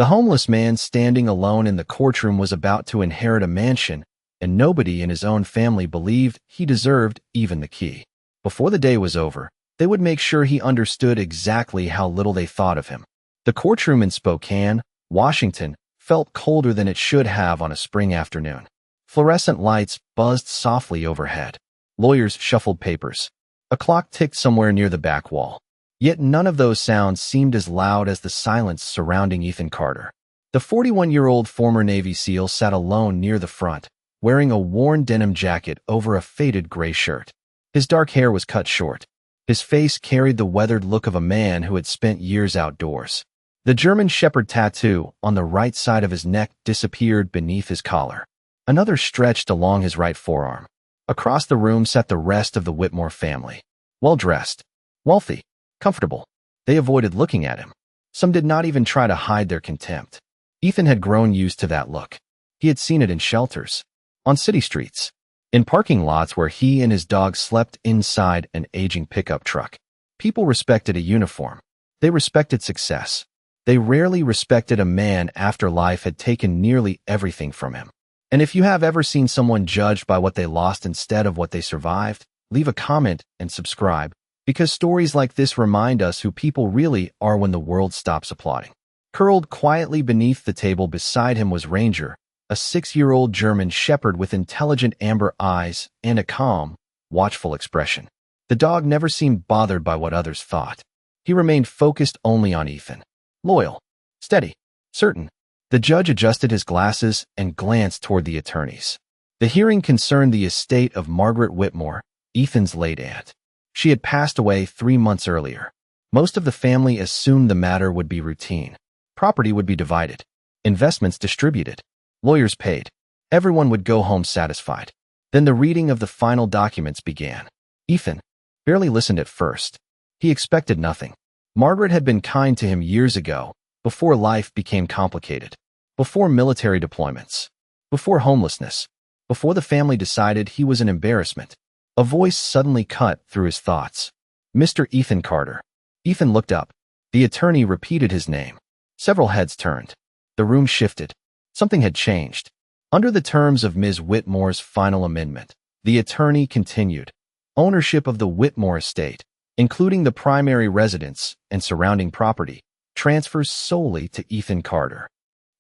The homeless man standing alone in the courtroom was about to inherit a mansion, and nobody in his own family believed he deserved even the key. Before the day was over, they would make sure he understood exactly how little they thought of him. The courtroom in Spokane, Washington, felt colder than it should have on a spring afternoon. Fluorescent lights buzzed softly overhead. Lawyers shuffled papers. A clock ticked somewhere near the back wall. Yet none of those sounds seemed as loud as the silence surrounding Ethan Carter. The 41-year-old former Navy SEAL sat alone near the front, wearing a worn denim jacket over a faded gray shirt. His dark hair was cut short. His face carried the weathered look of a man who had spent years outdoors. The German Shepherd tattoo on the right side of his neck disappeared beneath his collar. Another stretched along his right forearm. Across the room sat the rest of the Whitmore family. Well-dressed, wealthy, comfortable. They avoided looking at him. Some did not even try to hide their contempt. Ethan had grown used to that look. He had seen it in shelters, on city streets, in parking lots where he and his dog slept inside an aging pickup truck. People respected a uniform. They respected success. They rarely respected a man after life had taken nearly everything from him. And if you have ever seen someone judged by what they lost instead of what they survived, leave a comment and subscribe, because stories like this remind us who people really are when the world stops applauding. Curled quietly beneath the table beside him was Ranger, a 6-year-old German shepherd with intelligent amber eyes and a calm, watchful expression. The dog never seemed bothered by what others thought. He remained focused only on Ethan. Loyal, steady, certain. The judge adjusted his glasses and glanced toward the attorneys. The hearing concerned the estate of Margaret Whitmore, Ethan's late aunt. She had passed away 3 months earlier. Most of the family assumed the matter would be routine. Property would be divided. Investments distributed. Lawyers paid. Everyone would go home satisfied. Then the reading of the final documents began. Ethan barely listened at first. He expected nothing. Margaret had been kind to him years ago, before life became complicated. Before military deployments, before homelessness, before the family decided he was an embarrassment. A voice suddenly cut through his thoughts. Mr. Ethan Carter. Ethan looked up. The attorney repeated his name. Several heads turned. The room shifted. Something had changed. Under the terms of Ms. Whitmore's final amendment, the attorney continued. Ownership of the Whitmore Estate, including the primary residence and surrounding property, transfers solely to Ethan Carter.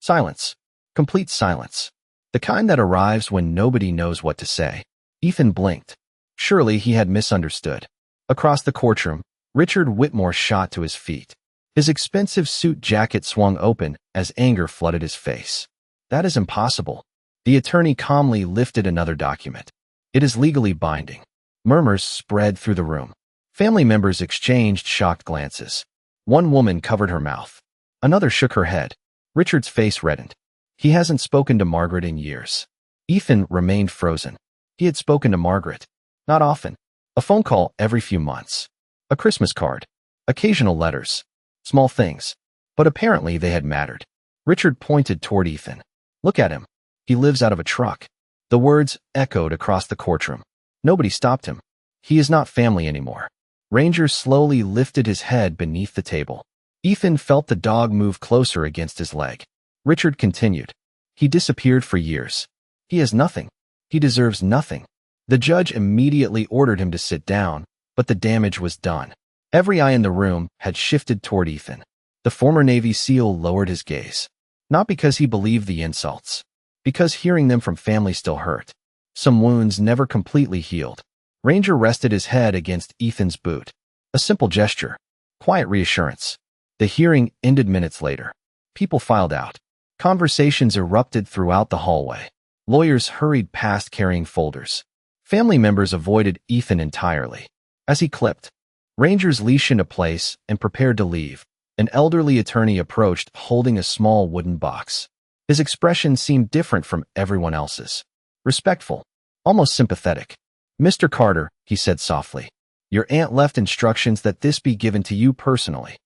Silence. Complete silence. The kind that arrives when nobody knows what to say. Ethan blinked. Surely he had misunderstood. Across the courtroom, Richard Whitmore shot to his feet. His expensive suit jacket swung open as anger flooded his face. That is impossible. The attorney calmly lifted another document. It is legally binding. Murmurs spread through the room. Family members exchanged shocked glances. One woman covered her mouth. Another shook her head. Richard's face reddened. He hasn't spoken to Margaret in years. Ethan remained frozen. He had spoken to Margaret. Not often. A phone call every few months. A Christmas card. Occasional letters. Small things. But apparently they had mattered. Richard pointed toward Ethan. Look at him. He lives out of a truck. The words echoed across the courtroom. Nobody stopped him. He is not family anymore. Ranger slowly lifted his head beneath the table. Ethan felt the dog move closer against his leg. Richard continued. He disappeared for years. He has nothing. He deserves nothing. The judge immediately ordered him to sit down, but the damage was done. Every eye in the room had shifted toward Ethan. The former Navy SEAL lowered his gaze. Not because he believed the insults. Because hearing them from family still hurt. Some wounds never completely healed. Ranger rested his head against Ethan's boot. A simple gesture. Quiet reassurance. The hearing ended minutes later. People filed out. Conversations erupted throughout the hallway. Lawyers hurried past carrying folders. Family members avoided Ethan entirely. As he clipped, Ranger's leash into place and prepared to leave, an elderly attorney approached holding a small wooden box. His expression seemed different from everyone else's. Respectful, almost sympathetic. Mr. Carter, he said softly, your aunt left instructions that this be given to you personally.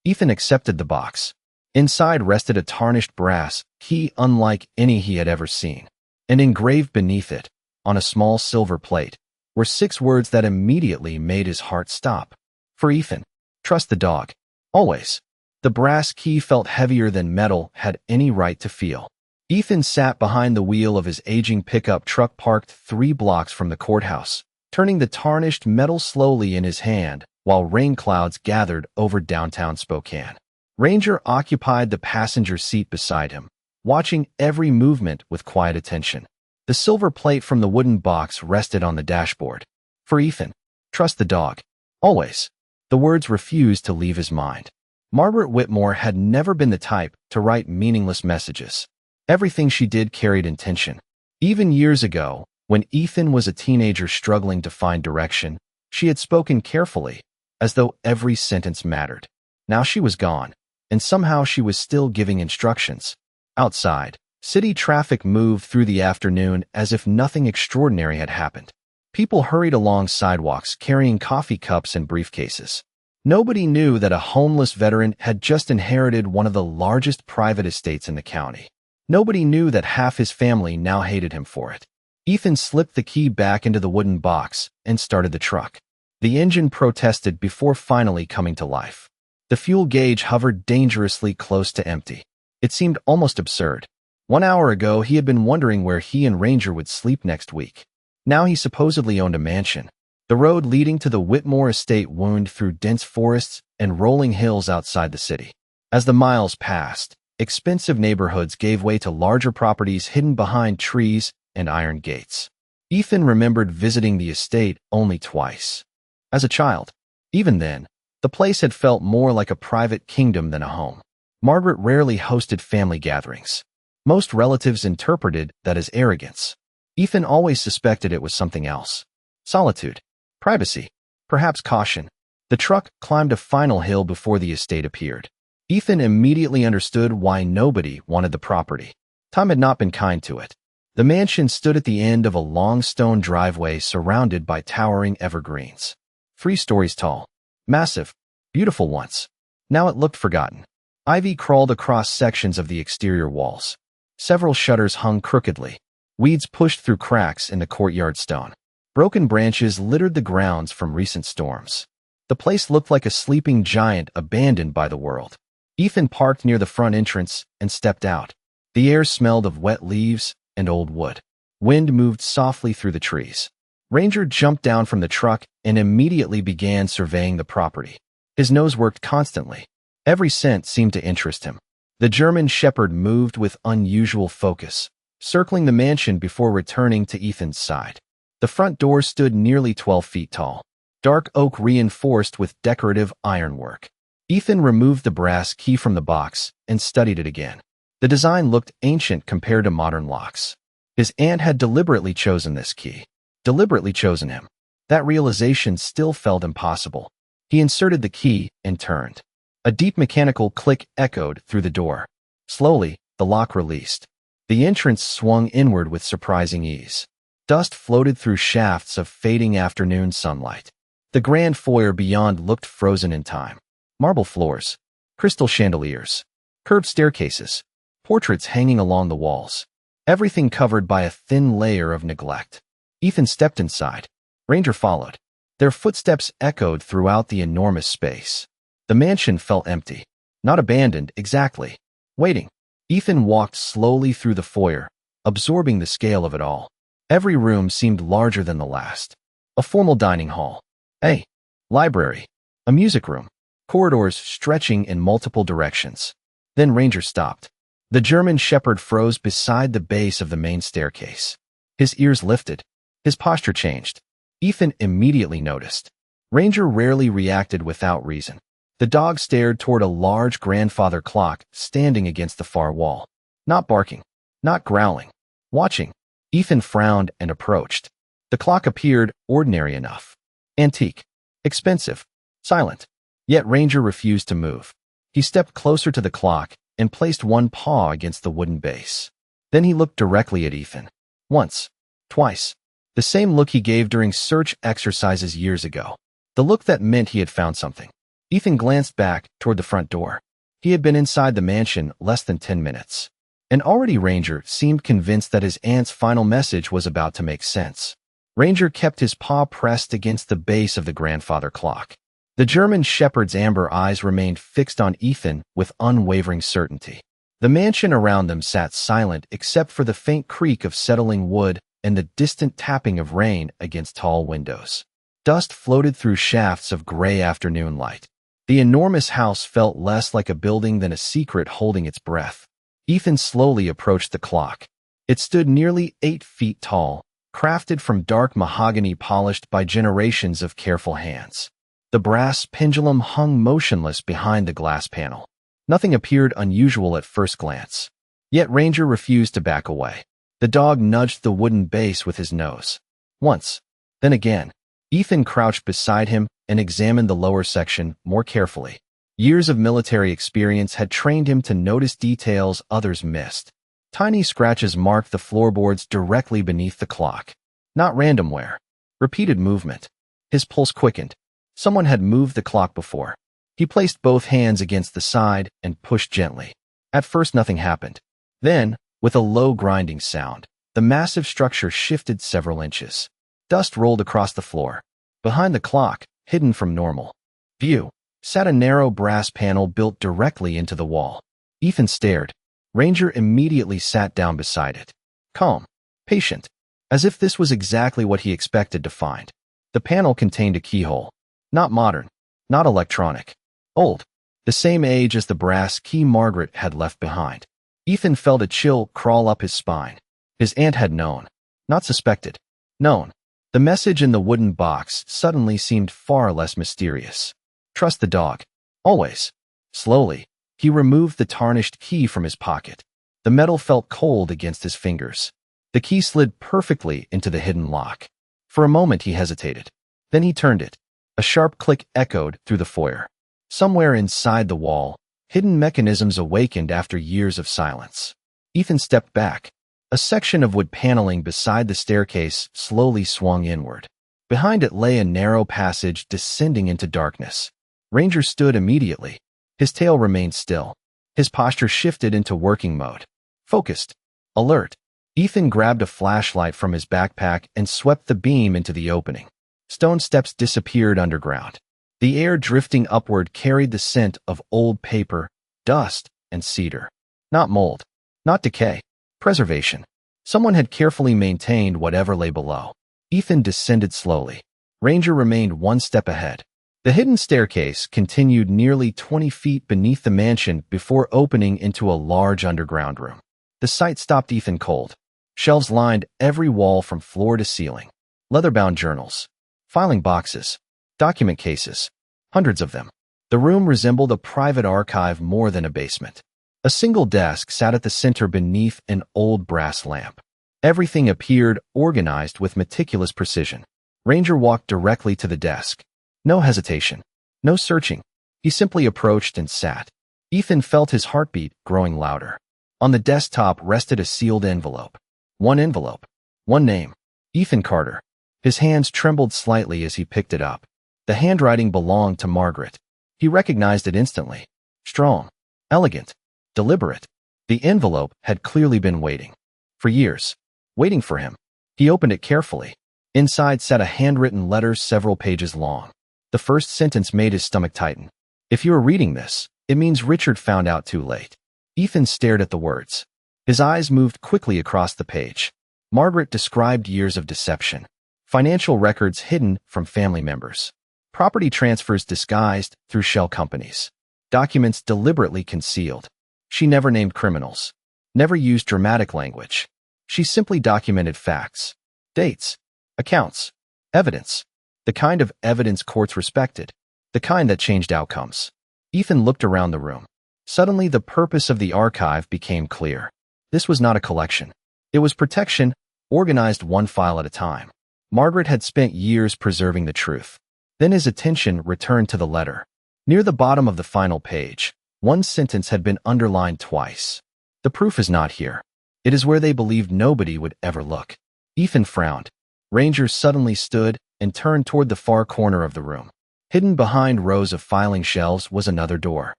Ethan accepted the box. Inside rested a tarnished brass key unlike any he had ever seen, and engraved beneath it, on a small silver plate, were 6 words that immediately made his heart stop. For Ethan, trust the dog. Always. The brass key felt heavier than metal had any right to feel. Ethan sat behind the wheel of his aging pickup truck parked 3 blocks from the courthouse, turning the tarnished metal slowly in his hand while rain clouds gathered over downtown Spokane. Ranger occupied the passenger seat beside him, watching every movement with quiet attention. The silver plate from the wooden box rested on the dashboard. For Ethan, trust the dog. Always. The words refused to leave his mind. Margaret Whitmore had never been the type to write meaningless messages. Everything she did carried intention. Even years ago, when Ethan was a teenager struggling to find direction, she had spoken carefully, as though every sentence mattered. Now she was gone, and somehow she was still giving instructions. Outside, city traffic moved through the afternoon as if nothing extraordinary had happened. People hurried along sidewalks carrying coffee cups and briefcases. Nobody knew that a homeless veteran had just inherited one of the largest private estates in the county. Nobody knew that half his family now hated him for it. Ethan slipped the key back into the wooden box and started the truck. The engine protested before finally coming to life. The fuel gauge hovered dangerously close to empty. It seemed almost absurd. 1 hour ago, he had been wondering where he and Ranger would sleep next week. Now he supposedly owned a mansion. The road leading to the Whitmore Estate wound through dense forests and rolling hills outside the city. As the miles passed, expensive neighborhoods gave way to larger properties hidden behind trees and iron gates. Ethan remembered visiting the estate only twice. As a child, even then, the place had felt more like a private kingdom than a home. Margaret rarely hosted family gatherings. Most relatives interpreted that as arrogance. Ethan always suspected it was something else. Solitude. Privacy. Perhaps caution. The truck climbed a final hill before the estate appeared. Ethan immediately understood why nobody wanted the property. Time had not been kind to it. The mansion stood at the end of a long stone driveway surrounded by towering evergreens. 3 stories tall. Massive. Beautiful once. Now it looked forgotten. Ivy crawled across sections of the exterior walls. Several shutters hung crookedly. Weeds pushed through cracks in the courtyard stone. Broken branches littered the grounds from recent storms. The place looked like a sleeping giant abandoned by the world. Ethan parked near the front entrance and stepped out. The air smelled of wet leaves and old wood. Wind moved softly through the trees. Ranger jumped down from the truck and immediately began surveying the property. His nose worked constantly. Every scent seemed to interest him. The German Shepherd moved with unusual focus, circling the mansion before returning to Ethan's side. The front door stood nearly 12 feet tall, dark oak reinforced with decorative ironwork. Ethan removed the brass key from the box and studied it again. The design looked ancient compared to modern locks. His aunt had deliberately chosen this key. Deliberately chosen him. That realization still felt impossible. He inserted the key and turned. A deep mechanical click echoed through the door. Slowly, the lock released. The entrance swung inward with surprising ease. Dust floated through shafts of fading afternoon sunlight. The grand foyer beyond looked frozen in time. Marble floors, crystal chandeliers, curved staircases, portraits hanging along the walls. Everything covered by a thin layer of neglect. Ethan stepped inside. Ranger followed. Their footsteps echoed throughout the enormous space. The mansion felt empty. Not abandoned, exactly. Waiting. Ethan walked slowly through the foyer, absorbing the scale of it all. Every room seemed larger than the last. A formal dining hall. A library. A music room. Corridors stretching in multiple directions. Then Ranger stopped. The German Shepherd froze beside the base of the main staircase. His ears lifted. His posture changed. Ethan immediately noticed. Ranger rarely reacted without reason. The dog stared toward a large grandfather clock standing against the far wall. Not barking. Not growling. Watching. Ethan frowned and approached. The clock appeared ordinary enough. Antique. Expensive. Silent. Yet Ranger refused to move. He stepped closer to the clock and placed one paw against the wooden base. Then he looked directly at Ethan. Once. Twice. The same look he gave during search exercises years ago. The look that meant he had found something. Ethan glanced back toward the front door. He had been inside the mansion less than 10 minutes. And already Ranger seemed convinced that his aunt's final message was about to make sense. Ranger kept his paw pressed against the base of the grandfather clock. The German shepherd's amber eyes remained fixed on Ethan with unwavering certainty. The mansion around them sat silent except for the faint creak of settling wood and the distant tapping of rain against tall windows. Dust floated through shafts of gray afternoon light. The enormous house felt less like a building than a secret holding its breath. Ethan slowly approached the clock. It stood nearly 8 feet tall, crafted from dark mahogany polished by generations of careful hands. The brass pendulum hung motionless behind the glass panel. Nothing appeared unusual at first glance. Yet Ranger refused to back away. The dog nudged the wooden base with his nose. Once, then again. Ethan crouched beside him and examined the lower section more carefully. Years of military experience had trained him to notice details others missed. Tiny scratches marked the floorboards directly beneath the clock. Not random wear. Repeated movement. His pulse quickened. Someone had moved the clock before. He placed both hands against the side and pushed gently. At first nothing happened. Then, with a low grinding sound, the massive structure shifted several inches. Dust rolled across the floor. Behind the clock, hidden from normal view, sat a narrow brass panel built directly into the wall. Ethan stared. Ranger immediately sat down beside it. Calm, patient, as if this was exactly what he expected to find. The panel contained a keyhole. Not modern, not electronic. Old. The same age as the brass key Margaret had left behind. Ethan felt a chill crawl up his spine. His aunt had known. Not suspected. Known. The message in the wooden box suddenly seemed far less mysterious. Trust the dog. Always. Slowly, he removed the tarnished key from his pocket. The metal felt cold against his fingers. The key slid perfectly into the hidden lock. For a moment he hesitated. Then he turned it. A sharp click echoed through the foyer. Somewhere inside the wall, hidden mechanisms awakened after years of silence. Ethan stepped back. A section of wood paneling beside the staircase slowly swung inward. Behind it lay a narrow passage descending into darkness. Ranger stood immediately. His tail remained still. His posture shifted into working mode. Focused. Alert. Ethan grabbed a flashlight from his backpack and swept the beam into the opening. Stone steps disappeared underground. The air drifting upward carried the scent of old paper, dust, and cedar. Not mold. Not decay. Preservation. Someone had carefully maintained whatever lay below. Ethan descended slowly. Ranger remained one step ahead. The hidden staircase continued nearly 20 feet beneath the mansion before opening into a large underground room. The sight stopped Ethan cold. Shelves lined every wall from floor to ceiling. Leather-bound journals. Filing boxes. Document cases. Hundreds of them. The room resembled a private archive more than a basement. A single desk sat at the center beneath an old brass lamp. Everything appeared organized with meticulous precision. Ranger walked directly to the desk. No hesitation. No searching. He simply approached and sat. Ethan felt his heartbeat growing louder. On the desktop rested a sealed envelope. One envelope. One name. Ethan Carter. His hands trembled slightly as he picked it up. The handwriting belonged to Margaret. He recognized it instantly. Strong. Elegant. Deliberate. The envelope had clearly been waiting. For years. Waiting for him. He opened it carefully. Inside sat a handwritten letter several pages long. The first sentence made his stomach tighten. If you are reading this, it means Richard found out too late. Ethan stared at the words. His eyes moved quickly across the page. Margaret described years of deception. Financial records hidden from family members. Property transfers disguised through shell companies. Documents deliberately concealed. She never named criminals. Never used dramatic language. She simply documented facts. Dates. Accounts. Evidence. The kind of evidence courts respected. The kind that changed outcomes. Ethan looked around the room. Suddenly the purpose of the archive became clear. This was not a collection. It was protection, organized one file at a time. Margaret had spent years preserving the truth. Then his attention returned to the letter. Near the bottom of the final page, one sentence had been underlined twice. The proof is not here. It is where they believed nobody would ever look. Ethan frowned. Ranger suddenly stood and turned toward the far corner of the room. Hidden behind rows of filing shelves was another door.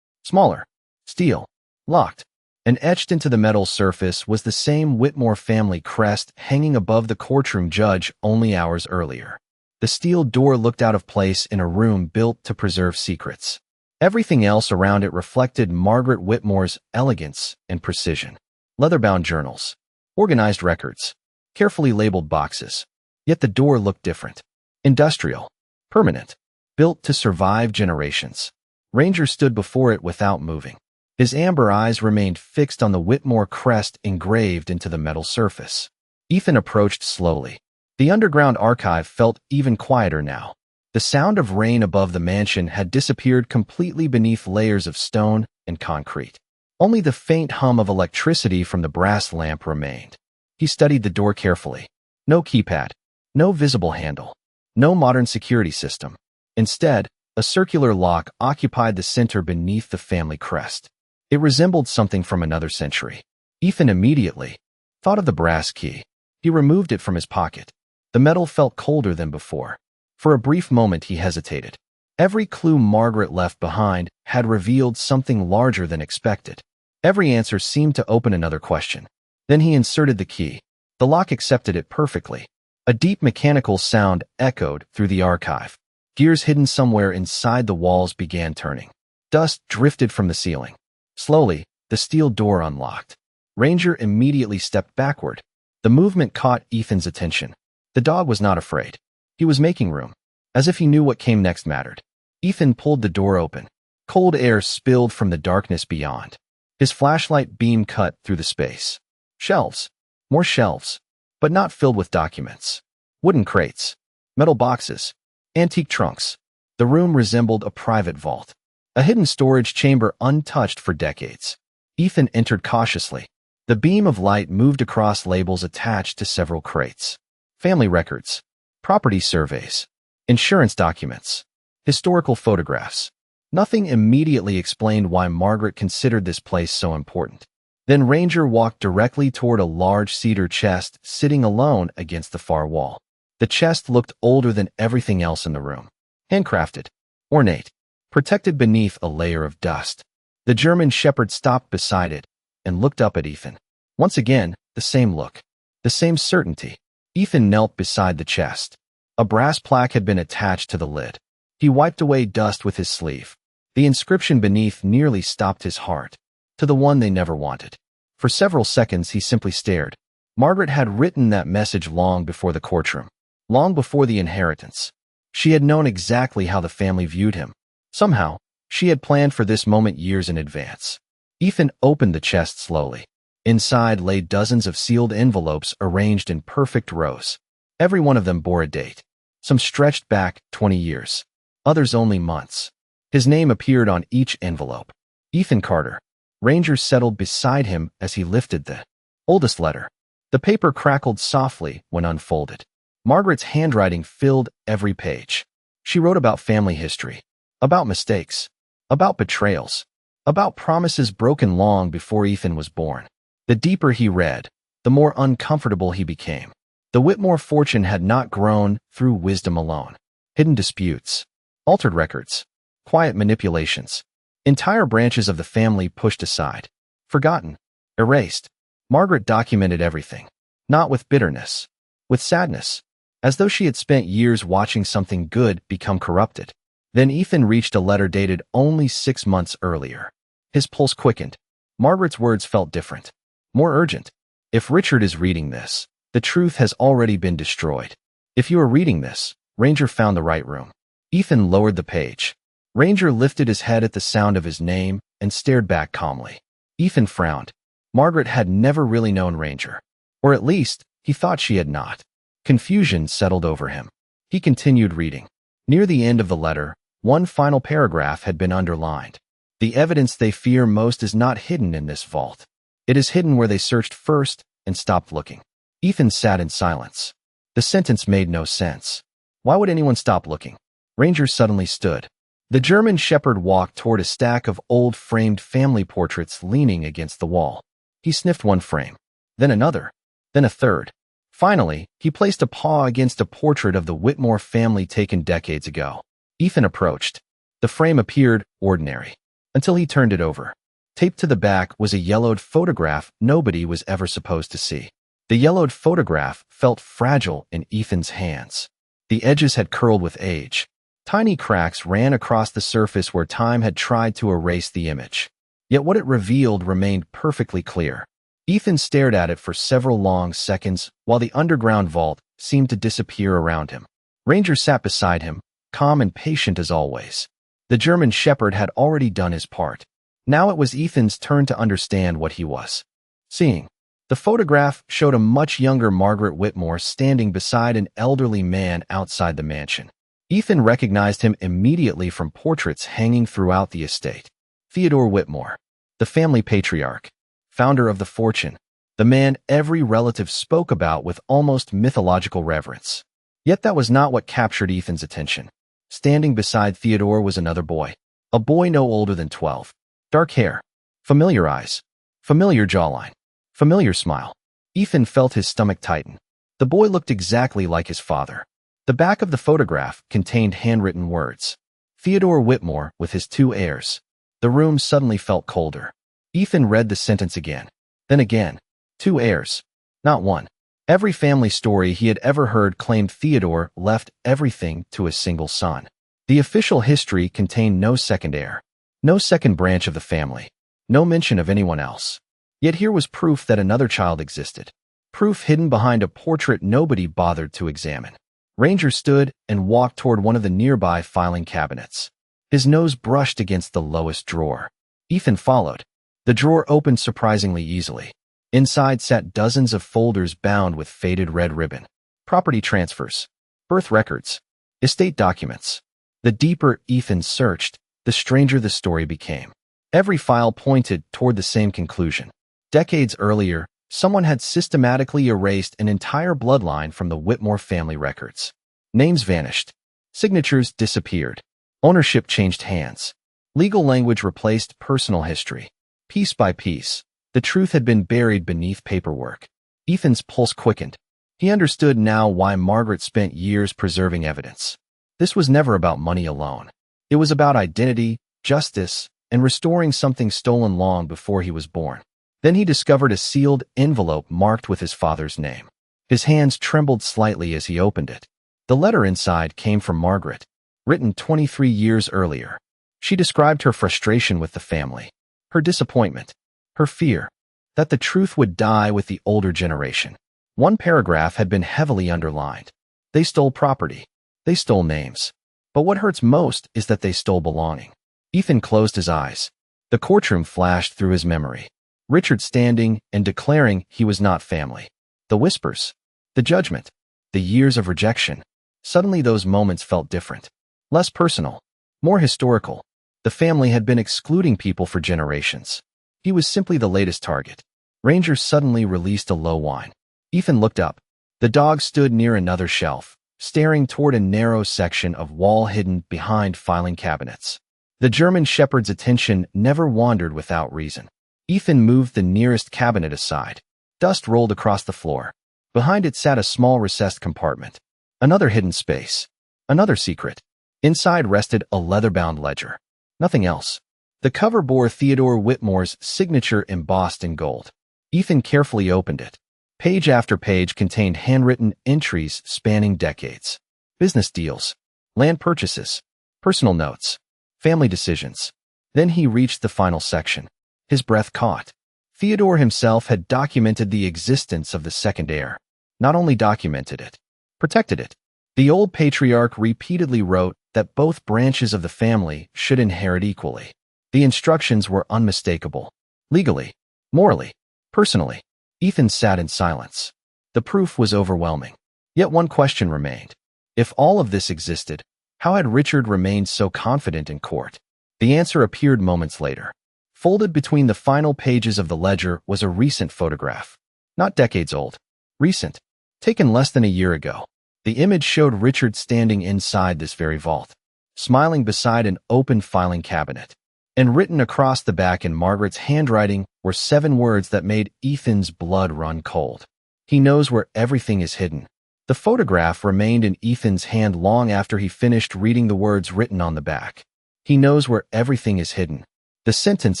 Smaller. Steel. Locked. And etched into the metal surface was the same Whitmore family crest hanging above the courtroom judge only hours earlier. The steel door looked out of place in a room built to preserve secrets. Everything else around it reflected Margaret Whitmore's elegance and precision. Leather-bound journals, organized records, carefully labeled boxes. Yet the door looked different. Industrial, permanent, built to survive generations. Ranger stood before it without moving. His amber eyes remained fixed on the Whitmore crest engraved into the metal surface. Ethan approached slowly. The underground archive felt even quieter now. The sound of rain above the mansion had disappeared completely beneath layers of stone and concrete. Only the faint hum of electricity from the brass lamp remained. He studied the door carefully. No keypad, no visible handle, no modern security system. Instead, a circular lock occupied the center beneath the family crest. It resembled something from another century. Ethan immediately thought of the brass key. He removed it from his pocket. The metal felt colder than before. For a brief moment he hesitated. Every clue Margaret left behind had revealed something larger than expected. Every answer seemed to open another question. Then he inserted the key. The lock accepted it perfectly. A deep mechanical sound echoed through the archive. Gears hidden somewhere inside the walls began turning. Dust drifted from the ceiling. Slowly, the steel door unlocked. Ranger immediately stepped backward. The movement caught Ethan's attention. The dog was not afraid. He was making room, as if he knew what came next mattered. Ethan pulled the door open. Cold air spilled from the darkness beyond. His flashlight beam cut through the space. Shelves. More shelves. But not filled with documents. Wooden crates. Metal boxes. Antique trunks. The room resembled a private vault. A hidden storage chamber untouched for decades. Ethan entered cautiously. The beam of light moved across labels attached to several crates. Family records. Property surveys. Insurance documents. Historical photographs. Nothing immediately explained why Margaret considered this place so important. Then Ranger walked directly toward a large cedar chest sitting alone against the far wall. The chest looked older than everything else in the room. Handcrafted. Ornate. Protected beneath a layer of dust. The German shepherd stopped beside it and looked up at Ethan. Once again, the same look. The same certainty. Ethan knelt beside the chest. A brass plaque had been attached to the lid. He wiped away dust with his sleeve. The inscription beneath nearly stopped his heart. To the one they never wanted. For several seconds he simply stared. Margaret had written that message long before the courtroom. Long before the inheritance. She had known exactly how the family viewed him. Somehow, she had planned for this moment years in advance. Ethan opened the chest slowly. Inside lay dozens of sealed envelopes arranged in perfect rows. Every one of them bore a date. Some stretched back 20 years. Others only months. His name appeared on each envelope. Ethan Carter. Ranger settled beside him as he lifted the oldest letter. The paper crackled softly when unfolded. Margaret's handwriting filled every page. She wrote about family history. About mistakes. About betrayals. About promises broken long before Ethan was born. The deeper he read, the more uncomfortable he became. The Whitmore fortune had not grown through wisdom alone. Hidden disputes. Altered records. Quiet manipulations. Entire branches of the family pushed aside. Forgotten. Erased. Margaret documented everything. Not with bitterness. With sadness. As though she had spent years watching something good become corrupted. Then Ethan reached a letter dated only 6 months earlier. His pulse quickened. Margaret's words felt different. More urgent. If Richard is reading this, the truth has already been destroyed. If you are reading this, Ranger found the right room. Ethan lowered the page. Ranger lifted his head at the sound of his name and stared back calmly. Ethan frowned. Margaret had never really known Ranger. Or at least, he thought she had not. Confusion settled over him. He continued reading. Near the end of the letter, one final paragraph had been underlined. The evidence they fear most is not hidden in this vault. It is hidden where they searched first and stopped looking. Ethan sat in silence. The sentence made no sense. Why would anyone stop looking? Ranger suddenly stood. The German shepherd walked toward a stack of old framed family portraits leaning against the wall. He sniffed one frame, then another, then a third. Finally, he placed a paw against a portrait of the Whitmore family taken decades ago. Ethan approached. The frame appeared ordinary, until he turned it over. Taped to the back was a yellowed photograph nobody was ever supposed to see. The yellowed photograph felt fragile in Ethan's hands. The edges had curled with age. Tiny cracks ran across the surface where time had tried to erase the image. Yet what it revealed remained perfectly clear. Ethan stared at it for several long seconds while the underground vault seemed to disappear around him. Ranger sat beside him, calm and patient as always. The German shepherd had already done his part. Now it was Ethan's turn to understand what he was seeing. The photograph showed a much younger Margaret Whitmore standing beside an elderly man outside the mansion. Ethan recognized him immediately from portraits hanging throughout the estate. Theodore Whitmore, the family patriarch, founder of the fortune, the man every relative spoke about with almost mythological reverence. Yet that was not what captured Ethan's attention. Standing beside Theodore was another boy, a boy no older than 12. Dark hair, familiar eyes, familiar jawline, familiar smile. Ethan felt his stomach tighten. The boy looked exactly like his father. The back of the photograph contained handwritten words. Theodore Whitmore with his 2 heirs. The room suddenly felt colder. Ethan read the sentence again. Then again. 2 heirs. Not one. Every family story he had ever heard claimed Theodore left everything to a single son. The official history contained no second heir. No second branch of the family. No mention of anyone else. Yet here was proof that another child existed. Proof hidden behind a portrait nobody bothered to examine. Ranger stood and walked toward one of the nearby filing cabinets. His nose brushed against the lowest drawer. Ethan followed. The drawer opened surprisingly easily. Inside sat dozens of folders bound with faded red ribbon. Property transfers, birth records, estate documents. The deeper Ethan searched, the stranger the story became. Every file pointed toward the same conclusion. Decades earlier, someone had systematically erased an entire bloodline from the Whitmore family records. Names vanished. Signatures disappeared. Ownership changed hands. Legal language replaced personal history. Piece by piece, the truth had been buried beneath paperwork. Ethan's pulse quickened. He understood now why Margaret spent years preserving evidence. This was never about money alone. It was about identity, justice, and restoring something stolen long before he was born. Then he discovered a sealed envelope marked with his father's name. His hands trembled slightly as he opened it. The letter inside came from Margaret, written 23 years earlier. She described her frustration with the family, her disappointment, her fear that the truth would die with the older generation. One paragraph had been heavily underlined. They stole property. They stole names. But what hurts most is that they stole belonging. Ethan closed his eyes. The courtroom flashed through his memory. Richard standing and declaring he was not family. The whispers. The judgment. The years of rejection. Suddenly those moments felt different. Less personal. More historical. The family had been excluding people for generations. He was simply the latest target. Ranger suddenly released a low whine. Ethan looked up. The dog stood near another shelf, staring toward a narrow section of wall hidden behind filing cabinets. The German shepherd's attention never wandered without reason. Ethan moved the nearest cabinet aside. Dust rolled across the floor. Behind it sat a small recessed compartment. Another hidden space. Another secret. Inside rested a leather-bound ledger. Nothing else. The cover bore Theodore Whitmore's signature embossed in gold. Ethan carefully opened it. Page after page contained handwritten entries spanning decades. Business deals, land purchases, personal notes, family decisions. Then he reached the final section. His breath caught. Theodore himself had documented the existence of the second heir. Not only documented it, protected it. The old patriarch repeatedly wrote that both branches of the family should inherit equally. The instructions were unmistakable. Legally, morally, personally. Ethan sat in silence. The proof was overwhelming. Yet one question remained. If all of this existed, how had Richard remained so confident in court? The answer appeared moments later. Folded between the final pages of the ledger was a recent photograph. Not decades old. Recent. Taken less than a year ago. The image showed Richard standing inside this very vault, smiling beside an open filing cabinet. And written across the back in Margaret's handwriting were 7 words that made Ethan's blood run cold. He knows where everything is hidden. The photograph remained in Ethan's hand long after he finished reading the words written on the back. He knows where everything is hidden. The sentence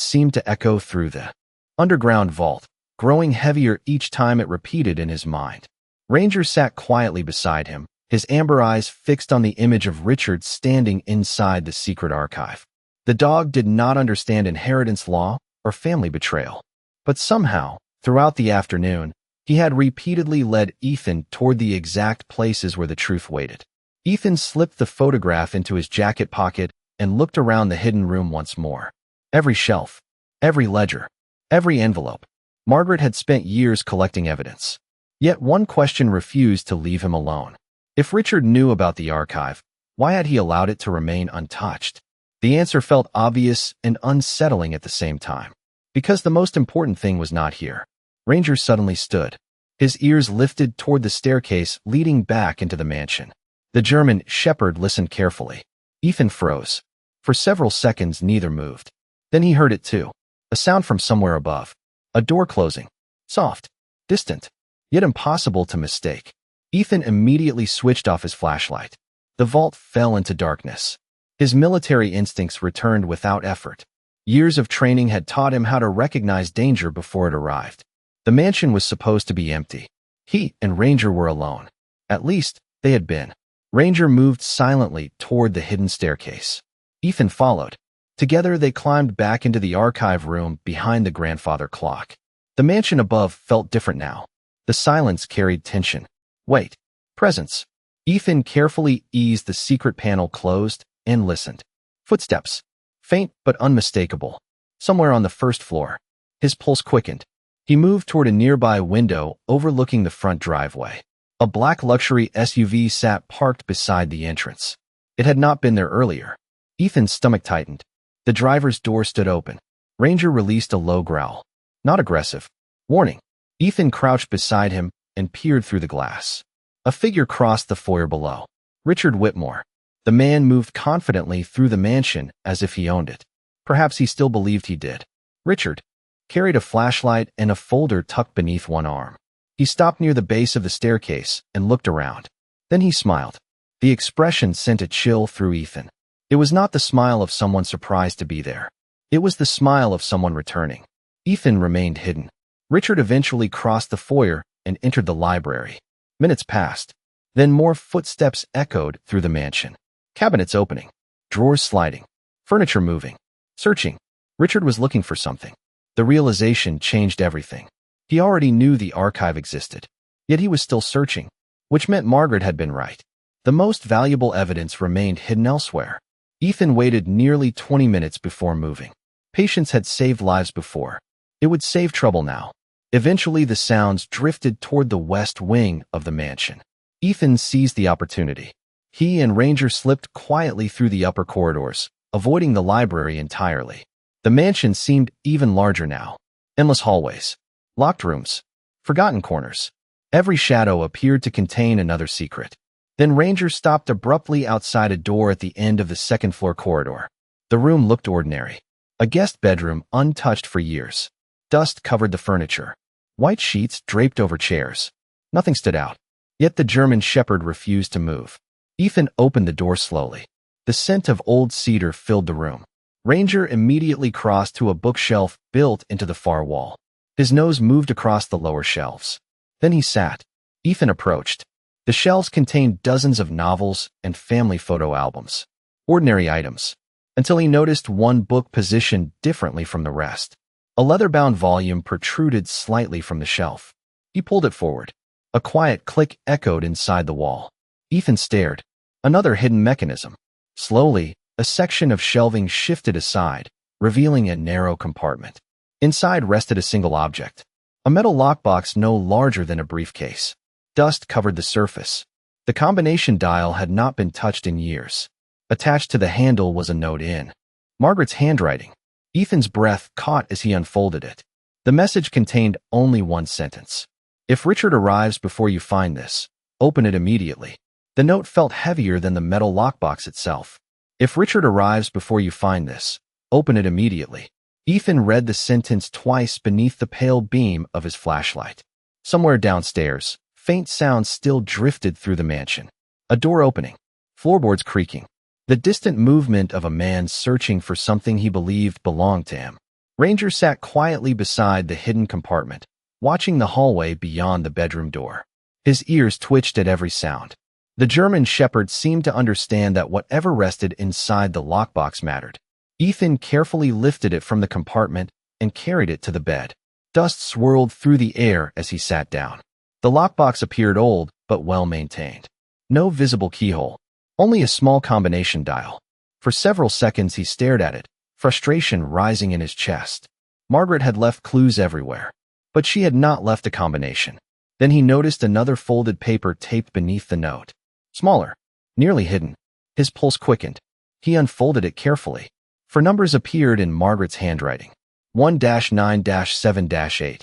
seemed to echo through the underground vault, growing heavier each time it repeated in his mind. Ranger sat quietly beside him, his amber eyes fixed on the image of Richard standing inside the secret archive. The dog did not understand inheritance law or family betrayal, but somehow, throughout the afternoon, he had repeatedly led Ethan toward the exact places where the truth waited. Ethan slipped the photograph into his jacket pocket and looked around the hidden room once more. Every shelf, every ledger, every envelope. Margaret had spent years collecting evidence. Yet one question refused to leave him alone. If Richard knew about the archive, why had he allowed it to remain untouched? The answer felt obvious and unsettling at the same time. Because the most important thing was not here. Ranger suddenly stood. His ears lifted toward the staircase leading back into the mansion. The German shepherd listened carefully. Ethan froze. For several seconds, neither moved. Then he heard it too. A sound from somewhere above. A door closing. Soft. Distant. Yet impossible to mistake. Ethan immediately switched off his flashlight. The vault fell into darkness. His military instincts returned without effort. Years of training had taught him how to recognize danger before it arrived. The mansion was supposed to be empty. He and Ranger were alone. At least, they had been. Ranger moved silently toward the hidden staircase. Ethan followed. Together, they climbed back into the archive room behind the grandfather clock. The mansion above felt different now. The silence carried tension. Wait. Presence. Ethan carefully eased the secret panel closed and listened. Footsteps. Faint but unmistakable. Somewhere on the first floor. His pulse quickened. He moved toward a nearby window overlooking the front driveway. A black luxury SUV sat parked beside the entrance. It had not been there earlier. Ethan's stomach tightened. The driver's door stood open. Ranger released a low growl. Not aggressive. Warning. Ethan crouched beside him and peered through the glass. A figure crossed the foyer below. Richard Whitmore. The man moved confidently through the mansion as if he owned it. Perhaps he still believed he did. Richard carried a flashlight and a folder tucked beneath one arm. He stopped near the base of the staircase and looked around. Then he smiled. The expression sent a chill through Ethan. It was not the smile of someone surprised to be there. It was the smile of someone returning. Ethan remained hidden. Richard eventually crossed the foyer and entered the library. Minutes passed. Then more footsteps echoed through the mansion. Cabinets opening. Drawers sliding. Furniture moving. Searching. Richard was looking for something. The realization changed everything. He already knew the archive existed. Yet he was still searching, which meant Margaret had been right. The most valuable evidence remained hidden elsewhere. Ethan waited nearly 20 minutes before moving. Patience had saved lives before. It would save trouble now. Eventually, the sounds drifted toward the west wing of the mansion. Ethan seized the opportunity. He and Ranger slipped quietly through the upper corridors, avoiding the library entirely. The mansion seemed even larger now. Endless hallways. Locked rooms. Forgotten corners. Every shadow appeared to contain another secret. Then Ranger stopped abruptly outside a door at the end of the second-floor corridor. The room looked ordinary. A guest bedroom untouched for years. Dust covered the furniture. White sheets draped over chairs. Nothing stood out. Yet the German shepherd refused to move. Ethan opened the door slowly. The scent of old cedar filled the room. Ranger immediately crossed to a bookshelf built into the far wall. His nose moved across the lower shelves. Then he sat. Ethan approached. The shelves contained dozens of novels and family photo albums. Ordinary items. Until he noticed one book positioned differently from the rest. A leather-bound volume protruded slightly from the shelf. He pulled it forward. A quiet click echoed inside the wall. Ethan stared. Another hidden mechanism. Slowly, a section of shelving shifted aside, revealing a narrow compartment. Inside rested a single object. A metal lockbox no larger than a briefcase. Dust covered the surface. The combination dial had not been touched in years. Attached to the handle was a note in Margaret's handwriting. Ethan's breath caught as he unfolded it. The message contained only one sentence. If Richard arrives before you find this, open it immediately. The note felt heavier than the metal lockbox itself. If Richard arrives before you find this, open it immediately. Ethan read the sentence twice beneath the pale beam of his flashlight. Somewhere downstairs, faint sounds still drifted through the mansion. A door opening. Floorboards creaking. The distant movement of a man searching for something he believed belonged to him. Ranger sat quietly beside the hidden compartment, watching the hallway beyond the bedroom door. His ears twitched at every sound. The German Shepherd seemed to understand that whatever rested inside the lockbox mattered. Ethan carefully lifted it from the compartment and carried it to the bed. Dust swirled through the air as he sat down. The lockbox appeared old, but well-maintained. No visible keyhole, only a small combination dial. For several seconds he stared at it, frustration rising in his chest. Margaret had left clues everywhere, but she had not left a combination. Then he noticed another folded paper taped beneath the note. Smaller, nearly hidden. His pulse quickened. He unfolded it carefully. For numbers appeared in Margaret's handwriting. 1-9-7-8.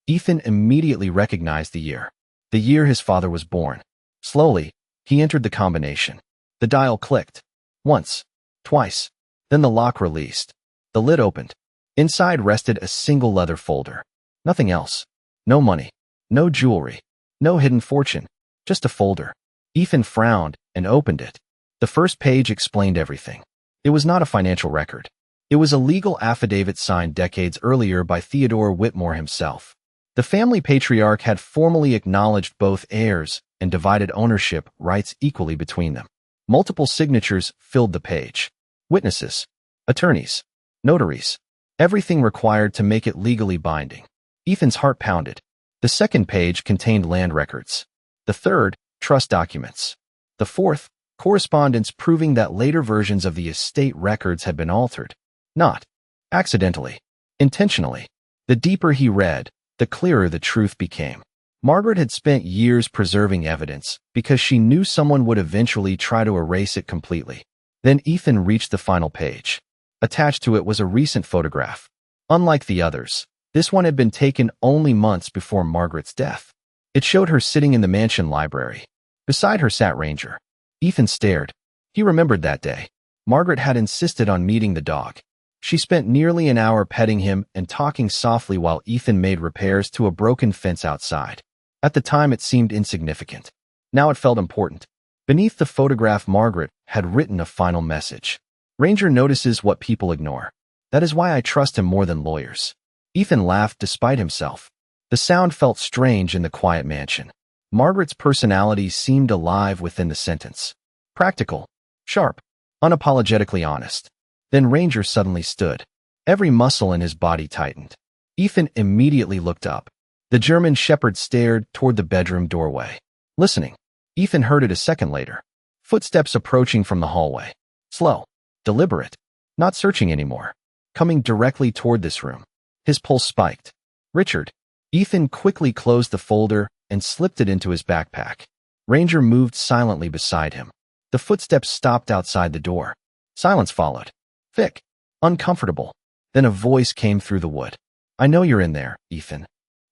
Ethan immediately recognized the year. The year his father was born. Slowly, he entered the combination. The dial clicked. Once. Twice. Then the lock released. The lid opened. Inside rested a single leather folder. Nothing else. No money. No jewelry. No hidden fortune. Just a folder. Ethan frowned and opened it. The first page explained everything. It was not a financial record. It was a legal affidavit signed decades earlier by Theodore Whitmore himself. The family patriarch had formally acknowledged both heirs and divided ownership rights equally between them. Multiple signatures filled the page. Witnesses, attorneys, notaries, everything required to make it legally binding. Ethan's heart pounded. The second page contained land records. The third, trust documents. The fourth, correspondence proving that later versions of the estate records had been altered. Not accidentally, intentionally. The deeper he read, the clearer the truth became. Margaret had spent years preserving evidence because she knew someone would eventually try to erase it completely. Then Ethan reached the final page. Attached to it was a recent photograph. Unlike the others, this one had been taken only months before Margaret's death. It showed her sitting in the mansion library. Beside her sat Ranger. Ethan stared. He remembered that day. Margaret had insisted on meeting the dog. She spent nearly an hour petting him and talking softly while Ethan made repairs to a broken fence outside. At the time it seemed insignificant. Now it felt important. Beneath the photograph, Margaret had written a final message. Ranger notices what people ignore. That is why I trust him more than lawyers. Ethan laughed despite himself. The sound felt strange in the quiet mansion. Margaret's personality seemed alive within the sentence. Practical, sharp, unapologetically honest. Then Ranger suddenly stood. Every muscle in his body tightened. Ethan immediately looked up. The German Shepherd stared toward the bedroom doorway. Listening. Ethan heard it a second later. Footsteps approaching from the hallway. Slow. Deliberate. Not searching anymore. Coming directly toward this room. His pulse spiked. Richard. Ethan quickly closed the folder and slipped it into his backpack. Ranger moved silently beside him. The footsteps stopped outside the door. Silence followed. Thick. Uncomfortable. Then a voice came through the wood. I know you're in there, Ethan.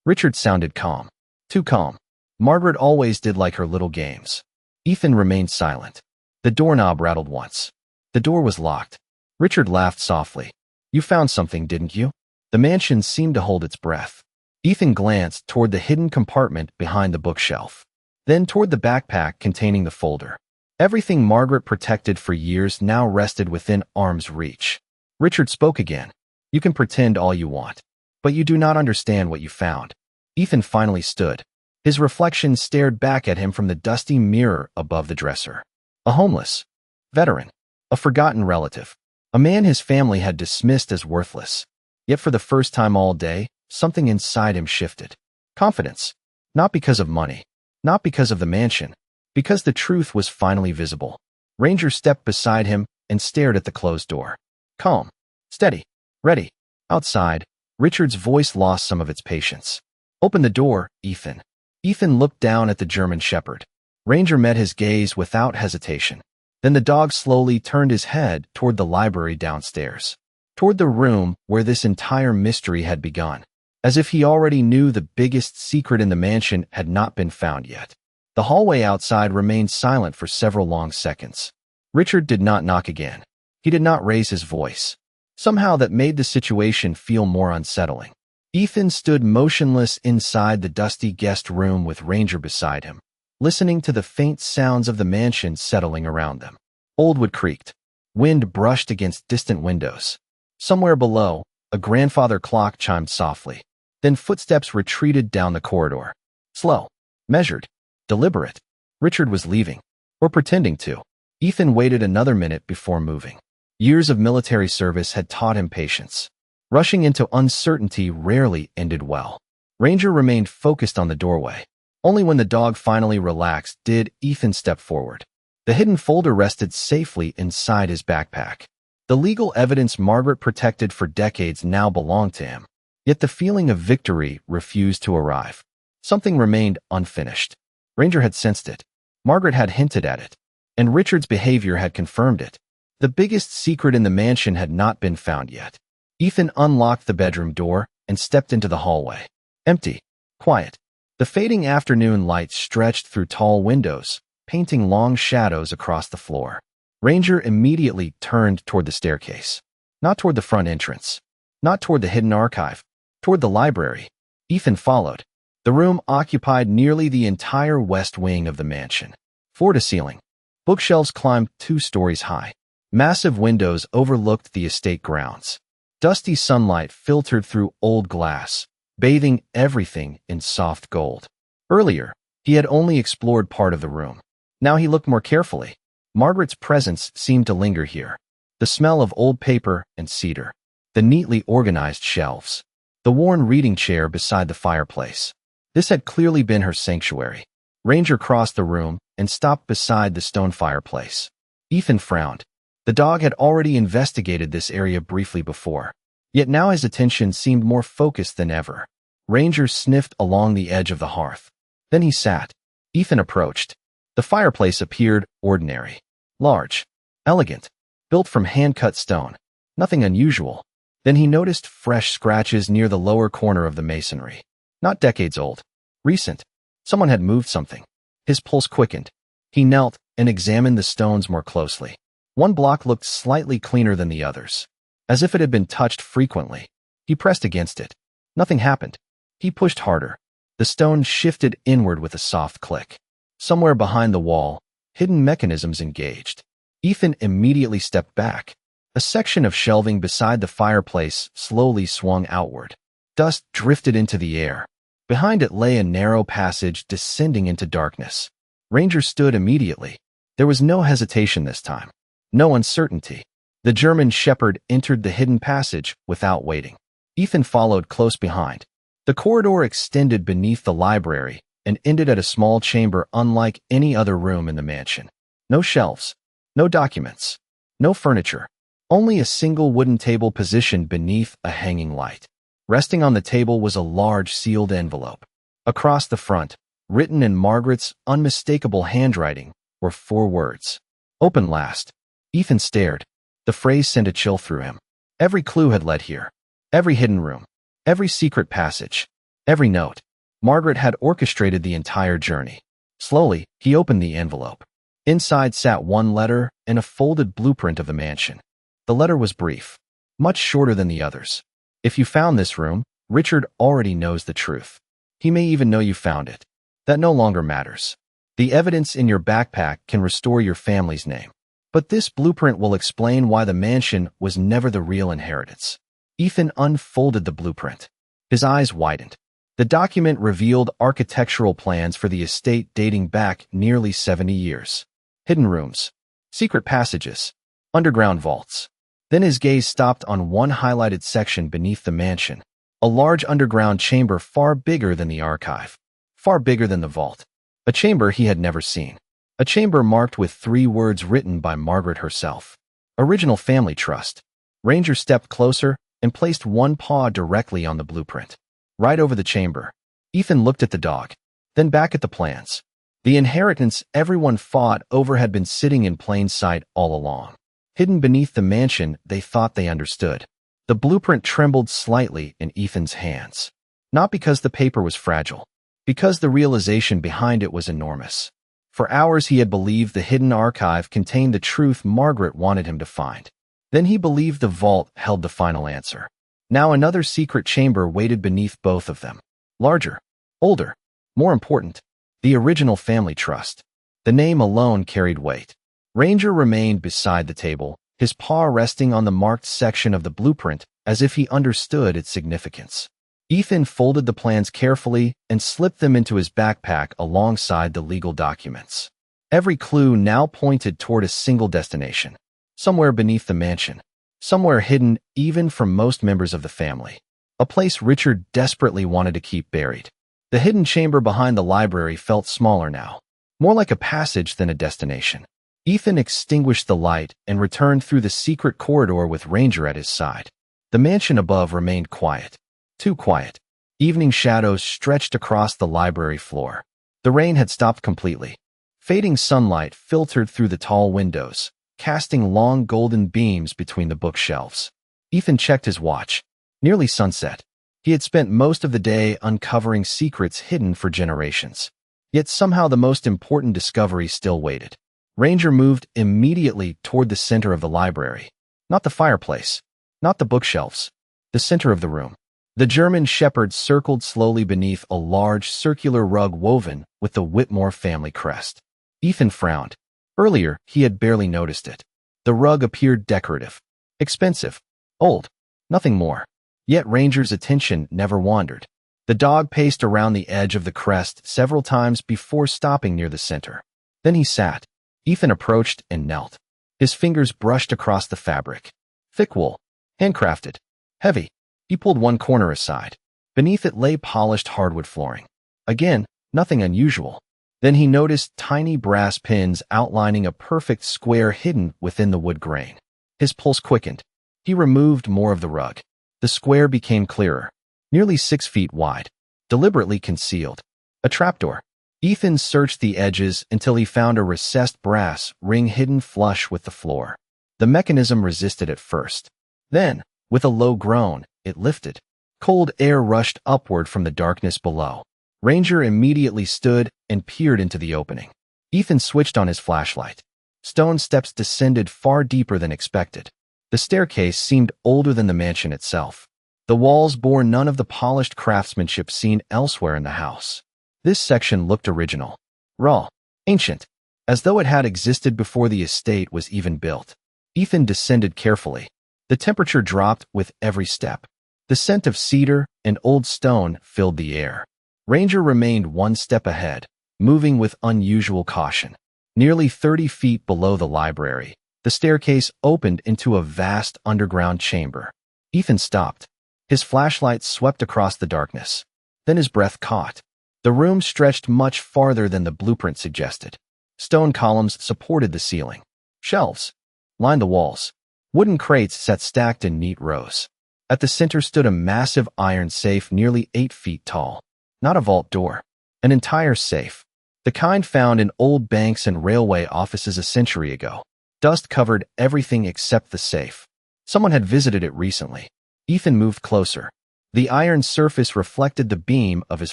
Richard sounded calm. Too calm. Margaret always did like her little games. Ethan remained silent. The doorknob rattled once. The door was locked. Richard laughed softly. You found something, didn't you? The mansion seemed to hold its breath. Ethan glanced toward the hidden compartment behind the bookshelf. Then toward the backpack containing the folder. Everything Margaret protected for years now rested within arm's reach. Richard spoke again. You can pretend all you want, but you do not understand what you found. Ethan finally stood. His reflection stared back at him from the dusty mirror above the dresser. A homeless veteran. A forgotten relative. A man his family had dismissed as worthless. Yet for the first time all day, something inside him shifted. Confidence. Not because of money. Not because of the mansion. Because the truth was finally visible. Ranger stepped beside him and stared at the closed door. Calm. Steady. Ready. Outside, Richard's voice lost some of its patience. Open the door, Ethan. Ethan looked down at the German Shepherd. Ranger met his gaze without hesitation. Then the dog slowly turned his head toward the library downstairs. Toward the room where this entire mystery had begun. As if he already knew the biggest secret in the mansion had not been found yet. The hallway outside remained silent for several long seconds. Richard did not knock again. He did not raise his voice. Somehow that made the situation feel more unsettling. Ethan stood motionless inside the dusty guest room with Ranger beside him, listening to the faint sounds of the mansion settling around them. Old wood creaked. Wind brushed against distant windows. Somewhere below, a grandfather clock chimed softly. Then footsteps retreated down the corridor. Slow, measured, deliberate. Richard was leaving. or pretending to. Ethan waited another minute before moving. Years of military service had taught him patience. Rushing into uncertainty rarely ended well. Ranger remained focused on the doorway. Only when the dog finally relaxed did Ethan step forward. The hidden folder rested safely inside his backpack. The legal evidence Margaret protected for decades now belonged to him. Yet the feeling of victory refused to arrive. Something remained unfinished. Ranger had sensed it. Margaret had hinted at it. And Richard's behavior had confirmed it. The biggest secret in the mansion had not been found yet. Ethan unlocked the bedroom door and stepped into the hallway. Empty. Quiet. The fading afternoon light stretched through tall windows, painting long shadows across the floor. Ranger immediately turned toward the staircase. Not toward the front entrance. Not toward the hidden archive. Toward the library. Ethan followed. The room occupied nearly the entire west wing of the mansion. Floor to ceiling. Bookshelves climbed 2 stories high. Massive windows overlooked the estate grounds. Dusty sunlight filtered through old glass, bathing everything in soft gold. Earlier, he had only explored part of the room. Now he looked more carefully. Margaret's presence seemed to linger here. The smell of old paper and cedar. The neatly organized shelves. The worn reading chair beside the fireplace. This had clearly been her sanctuary. Ranger crossed the room and stopped beside the stone fireplace. Ethan frowned. The dog had already investigated this area briefly before. Yet now his attention seemed more focused than ever. Ranger sniffed along the edge of the hearth. Then he sat. Ethan approached. The fireplace appeared ordinary. Large. Elegant. Built from hand-cut stone. Nothing unusual. Then he noticed fresh scratches near the lower corner of the masonry. Not decades old. Recent. Someone had moved something. His pulse quickened. He knelt and examined the stones more closely. One block looked slightly cleaner than the others, as if it had been touched frequently. He pressed against it. Nothing happened. He pushed harder. The stone shifted inward with a soft click. Somewhere behind the wall, hidden mechanisms engaged. Ethan immediately stepped back. A section of shelving beside the fireplace slowly swung outward. Dust drifted into the air. Behind it lay a narrow passage descending into darkness. Ranger stood immediately. There was no hesitation this time. No uncertainty. The German shepherd entered the hidden passage without waiting. Ethan followed close behind. The corridor extended beneath the library and ended at a small chamber unlike any other room in the mansion. No shelves. No documents. No furniture. Only a single wooden table positioned beneath a hanging light. Resting on the table was a large sealed envelope. Across the front, written in Margaret's unmistakable handwriting, were 4 words. Open last. Ethan stared. The phrase sent a chill through him. Every clue had led here. Every hidden room. Every secret passage. Every note. Margaret had orchestrated the entire journey. Slowly, he opened the envelope. Inside sat one letter and a folded blueprint of the mansion. The letter was brief, much shorter than the others. If you found this room, Richard already knows the truth. He may even know you found it. That no longer matters. The evidence in your backpack can restore your family's name. But this blueprint will explain why the mansion was never the real inheritance. Ethan unfolded the blueprint. His eyes widened. The document revealed architectural plans for the estate dating back nearly 70 years. Hidden rooms. Secret passages. Underground vaults. Then his gaze stopped on one highlighted section beneath the mansion. A large underground chamber far bigger than the archive. Far bigger than the vault. A chamber he had never seen. A chamber marked with 3 words written by Margaret herself. Original Family Trust. Ranger stepped closer and placed one paw directly on the blueprint. Right over the chamber. Ethan looked at the dog, then back at the plans. The inheritance everyone fought over had been sitting in plain sight all along. Hidden beneath the mansion, they thought they understood. The blueprint trembled slightly in Ethan's hands. Not because the paper was fragile, because the realization behind it was enormous. For hours he had believed the hidden archive contained the truth Margaret wanted him to find. Then he believed the vault held the final answer. Now another secret chamber waited beneath both of them. Larger, older, more important. The Original Family Trust. The name alone carried weight. Ranger remained beside the table, his paw resting on the marked section of the blueprint as if he understood its significance. Ethan folded the plans carefully and slipped them into his backpack alongside the legal documents. Every clue now pointed toward a single destination, somewhere beneath the mansion, somewhere hidden even from most members of the family, a place Richard desperately wanted to keep buried. The hidden chamber behind the library felt smaller now, more like a passage than a destination. Ethan extinguished the light and returned through the secret corridor with Ranger at his side. The mansion above remained quiet, too quiet. Evening shadows stretched across the library floor. The rain had stopped completely. Fading sunlight filtered through the tall windows, casting long golden beams between the bookshelves. Ethan checked his watch. Nearly sunset. He had spent most of the day uncovering secrets hidden for generations. Yet somehow the most important discovery still waited. Ranger moved immediately toward the center of the library. Not the fireplace, not the bookshelves, the center of the room. The German shepherd circled slowly beneath a large circular rug woven with the Whitmore family crest. Ethan frowned. Earlier, he had barely noticed it. The rug appeared decorative, expensive, old, nothing more. Yet Ranger's attention never wandered. The dog paced around the edge of the crest several times before stopping near the center. Then he sat. Ethan approached and knelt. His fingers brushed across the fabric. Thick wool, handcrafted, heavy. He pulled one corner aside. Beneath it lay polished hardwood flooring. Again, nothing unusual. Then he noticed tiny brass pins outlining a perfect square hidden within the wood grain. His pulse quickened. He removed more of the rug. The square became clearer, nearly 6 feet wide, deliberately concealed. A trapdoor. Ethan searched the edges until he found a recessed brass ring hidden flush with the floor. The mechanism resisted at first. Then, with a low groan, it lifted. Cold air rushed upward from the darkness below. Ranger immediately stood and peered into the opening. Ethan switched on his flashlight. Stone steps descended far deeper than expected. The staircase seemed older than the mansion itself. The walls bore none of the polished craftsmanship seen elsewhere in the house. This section looked original, raw, ancient, as though it had existed before the estate was even built. Ethan descended carefully. The temperature dropped with every step. The scent of cedar and old stone filled the air. Ranger remained one step ahead, moving with unusual caution. Nearly 30 feet below the library, the staircase opened into a vast underground chamber. Ethan stopped. His flashlight swept across the darkness. Then his breath caught. The room stretched much farther than the blueprint suggested. Stone columns supported the ceiling. Shelves lined the walls. Wooden crates sat stacked in neat rows. At the center stood a massive iron safe nearly 8 feet tall. Not a vault door. An entire safe. The kind found in old banks and railway offices a century ago. Dust covered everything except the safe. Someone had visited it recently. Ethan moved closer. The iron surface reflected the beam of his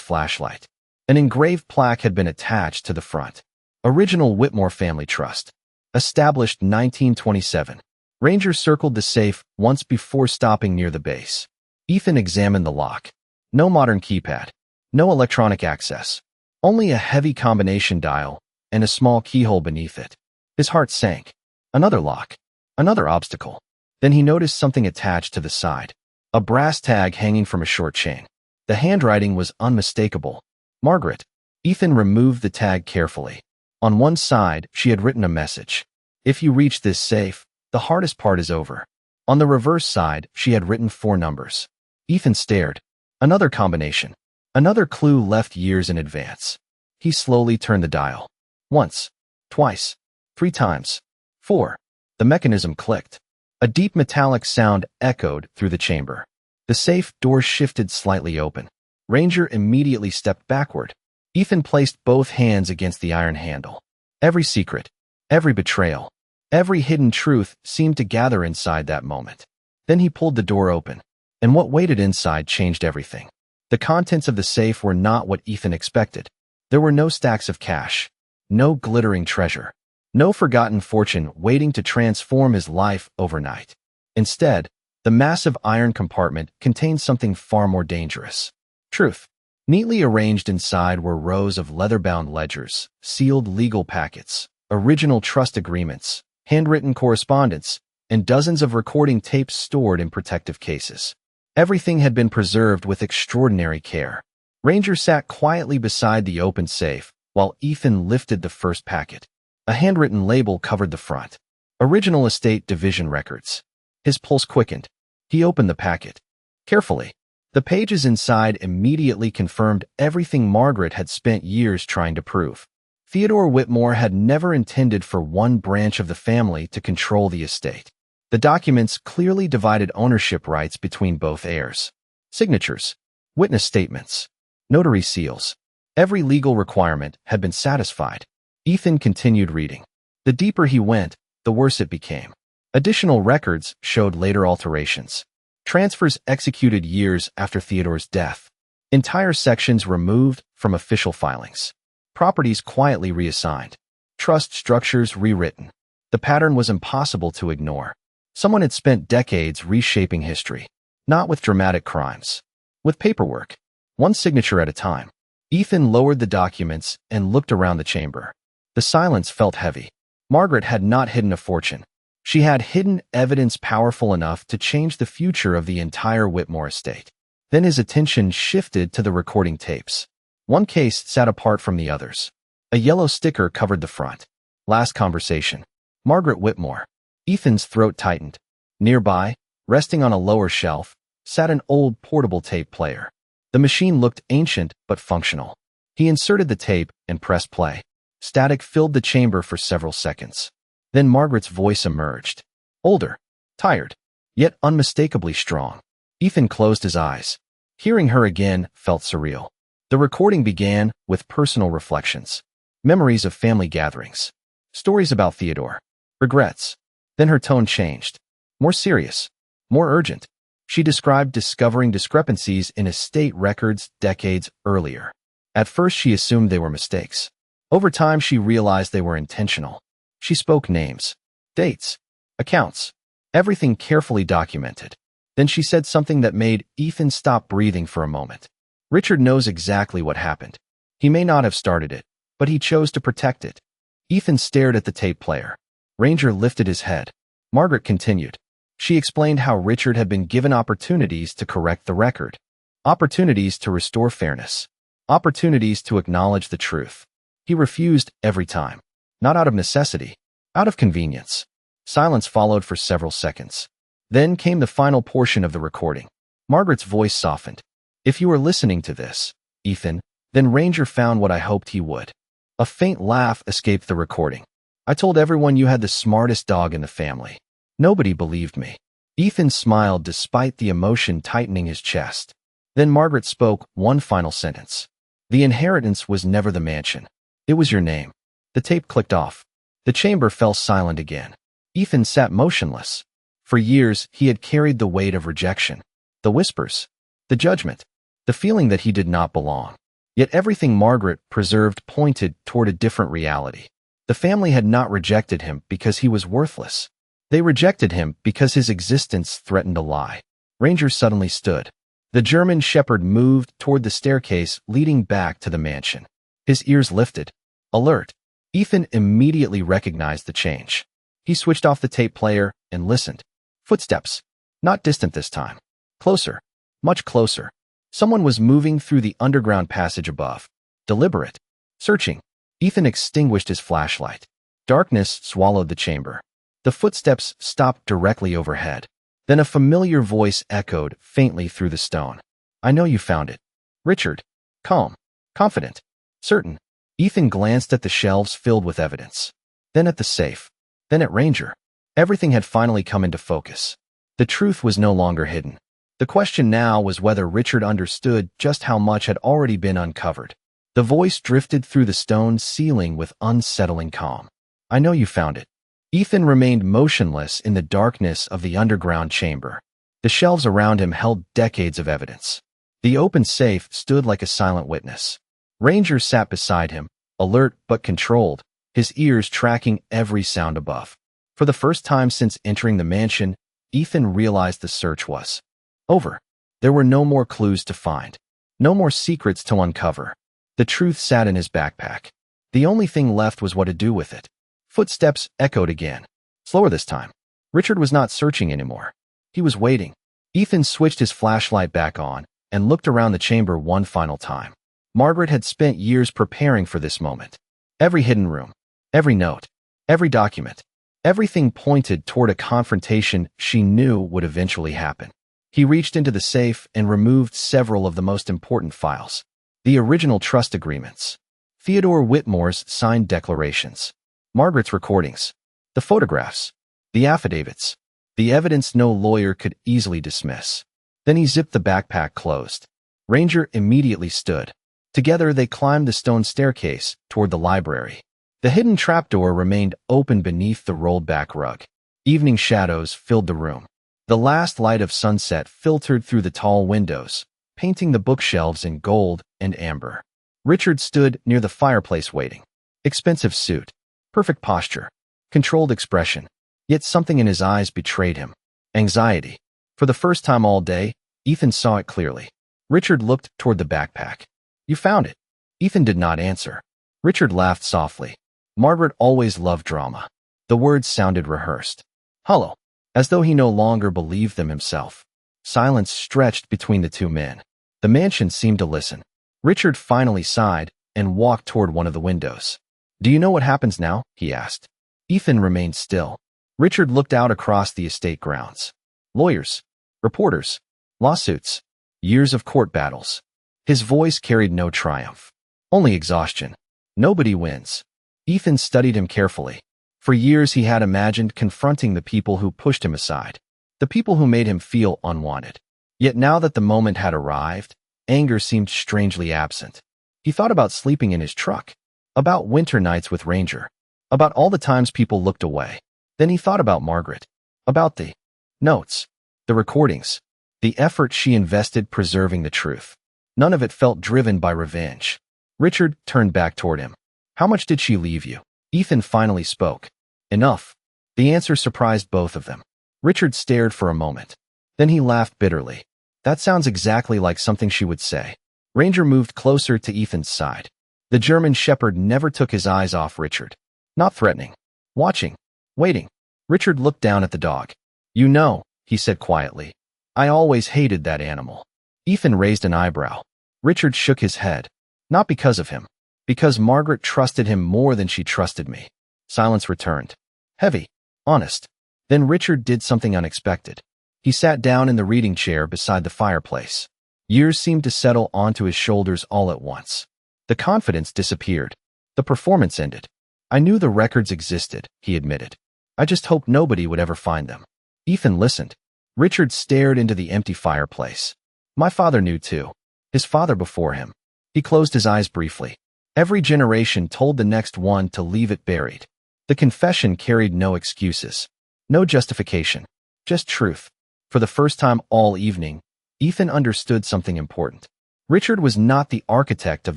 flashlight. An engraved plaque had been attached to the front. Original Whitmore Family Trust. Established 1927. Ranger circled the safe once before stopping near the base. Ethan examined the lock. No modern keypad. No electronic access. Only a heavy combination dial and a small keyhole beneath it. His heart sank. Another lock. Another obstacle. Then he noticed something attached to the side. A brass tag hanging from a short chain. The handwriting was unmistakable. Margaret. Ethan removed the tag carefully. On one side, she had written a message. If you reach this safe, the hardest part is over. On the reverse side, she had written 4 numbers. Ethan stared. Another combination. Another clue left years in advance. He slowly turned the dial. Once. Twice. 3 times. 4. The mechanism clicked. A deep metallic sound echoed through the chamber. The safe door shifted slightly open. Ranger immediately stepped backward. Ethan placed both hands against the iron handle. Every secret, every betrayal, every hidden truth seemed to gather inside that moment. Then he pulled the door open, and what waited inside changed everything. The contents of the safe were not what Ethan expected. There were no stacks of cash, no glittering treasure, no forgotten fortune waiting to transform his life overnight. Instead, the massive iron compartment contained something far more dangerous. Truth. Neatly arranged inside were rows of leather-bound ledgers, sealed legal packets, original trust agreements, handwritten correspondence, and dozens of recording tapes stored in protective cases. Everything had been preserved with extraordinary care. Ranger sat quietly beside the open safe while Ethan lifted the first packet. A handwritten label covered the front. Original Estate Division Records. His pulse quickened. He opened the packet. Carefully. The pages inside immediately confirmed everything Margaret had spent years trying to prove. Theodore Whitmore had never intended for one branch of the family to control the estate. The documents clearly divided ownership rights between both heirs. Signatures, witness statements, notary seals. Every legal requirement had been satisfied. Ethan continued reading. The deeper he went, the worse it became. Additional records showed later alterations. Transfers executed years after Theodore's death. Entire sections removed from official filings. Properties quietly reassigned. Trust structures rewritten. The pattern was impossible to ignore. Someone had spent decades reshaping history. Not with dramatic crimes. With paperwork. One signature at a time. Ethan lowered the documents and looked around the chamber. The silence felt heavy. Margaret had not hidden a fortune. She had hidden evidence powerful enough to change the future of the entire Whitmore estate. Then his attention shifted to the recording tapes. One case sat apart from the others. A yellow sticker covered the front. Last conversation. Margaret Whitmore. Ethan's throat tightened. Nearby, resting on a lower shelf, sat an old portable tape player. The machine looked ancient but functional. He inserted the tape and pressed play. Static filled the chamber for several seconds. Then Margaret's voice emerged. Older, tired, yet unmistakably strong. Ethan closed his eyes. Hearing her again felt surreal. The recording began with personal reflections. Memories of family gatherings. Stories about Theodore. Regrets. Then her tone changed. More serious. More urgent. She described discovering discrepancies in estate records decades earlier. At first she assumed they were mistakes. Over time she realized they were intentional. She spoke names, dates, accounts, everything carefully documented. Then she said something that made Ethan stop breathing for a moment. Richard knows exactly what happened. He may not have started it, but he chose to protect it. Ethan stared at the tape player. Ranger lifted his head. Margaret continued. She explained how Richard had been given opportunities to correct the record. Opportunities to restore fairness. Opportunities to acknowledge the truth. He refused every time. Not out of necessity, out of convenience. Silence followed for several seconds. Then came the final portion of the recording. Margaret's voice softened. If you were listening to this, Ethan, then Ranger found what I hoped he would. A faint laugh escaped the recording. I told everyone you had the smartest dog in the family. Nobody believed me. Ethan smiled despite the emotion tightening his chest. Then Margaret spoke one final sentence. The inheritance was never the mansion. It was your name. The tape clicked off. The chamber fell silent again. Ethan sat motionless. For years, he had carried the weight of rejection. The whispers. The judgment. The feeling that he did not belong. Yet everything Margaret preserved pointed toward a different reality. The family had not rejected him because he was worthless. They rejected him because his existence threatened a lie. Ranger suddenly stood. The German shepherd moved toward the staircase leading back to the mansion. His ears lifted. Alert. Ethan immediately recognized the change. He switched off the tape player and listened. Footsteps. Not distant this time. Closer. Much closer. Someone was moving through the underground passage above. Deliberate. Searching. Ethan extinguished his flashlight. Darkness swallowed the chamber. The footsteps stopped directly overhead. Then a familiar voice echoed faintly through the stone. I know you found it. Richard. Calm. Confident. Certain. Ethan glanced at the shelves filled with evidence. Then at the safe. Then at Ranger. Everything had finally come into focus. The truth was no longer hidden. The question now was whether Richard understood just how much had already been uncovered. The voice drifted through the stone ceiling with unsettling calm. I know you found it. Ethan remained motionless in the darkness of the underground chamber. The shelves around him held decades of evidence. The open safe stood like a silent witness. Ranger sat beside him, alert but controlled, his ears tracking every sound above. For the first time since entering the mansion, Ethan realized the search was over. There were no more clues to find. No more secrets to uncover. The truth sat in his backpack. The only thing left was what to do with it. Footsteps echoed again. Slower this time. Richard was not searching anymore. He was waiting. Ethan switched his flashlight back on and looked around the chamber one final time. Margaret had spent years preparing for this moment. Every hidden room, every note, Every document, everything pointed toward a confrontation she knew would eventually happen. He reached into the safe and removed several of the most important files. The original trust agreements, Theodore Whitmore's signed declarations, Margaret's recordings, the photographs, the affidavits, the evidence no lawyer could easily dismiss. Then he zipped the backpack closed. Ranger immediately stood. Together they climbed the stone staircase toward the library. The hidden trapdoor remained open beneath the rolled-back rug. Evening shadows filled the room. The last light of sunset filtered through the tall windows, painting the bookshelves in gold and amber. Richard stood near the fireplace waiting. Expensive suit, perfect posture, controlled expression. Yet something in his eyes betrayed him. Anxiety. For the first time all day, Ethan saw it clearly. Richard looked toward the backpack. "You found it." Ethan did not answer. Richard laughed softly. Margaret always loved drama. The words sounded rehearsed, hollow, as though he no longer believed them himself. Silence stretched between the two men. The mansion seemed to listen. Richard finally sighed and walked toward one of the windows. "Do you know what happens now?" he asked. Ethan remained still. Richard looked out across the estate grounds. Lawyers, reporters, lawsuits, years of court battles. His voice carried no triumph, only exhaustion. Nobody wins. Ethan studied him carefully. For years he had imagined confronting the people who pushed him aside, the people who made him feel unwanted. Yet now that the moment had arrived, anger seemed strangely absent. He thought about sleeping in his truck, about winter nights with Ranger, about all the times people looked away. Then he thought about Margaret, about the notes, the recordings, the effort she invested preserving the truth. None of it felt driven by revenge. Richard turned back toward him. "How much did she leave you?" Ethan finally spoke. "Enough." The answer surprised both of them. Richard stared for a moment. Then he laughed bitterly. "That sounds exactly like something she would say." Ranger moved closer to Ethan's side. The German shepherd never took his eyes off Richard. Not threatening. Watching. Waiting. Richard looked down at the dog. "You know," he said quietly, "I always hated that animal." Ethan raised an eyebrow. Richard shook his head. "Not because of him. Because Margaret trusted him more than she trusted me." Silence returned. Heavy. Honest. Then Richard did something unexpected. He sat down in the reading chair beside the fireplace. Years seemed to settle onto his shoulders all at once. The confidence disappeared. The performance ended. "I knew the records existed," he admitted. "I just hoped nobody would ever find them." Ethan listened. Richard stared into the empty fireplace. "My father knew too. His father before him." He closed his eyes briefly. Every generation told the next one to leave it buried. The confession carried no excuses, no justification, just truth. For the first time all evening, Ethan understood something important. Richard was not the architect of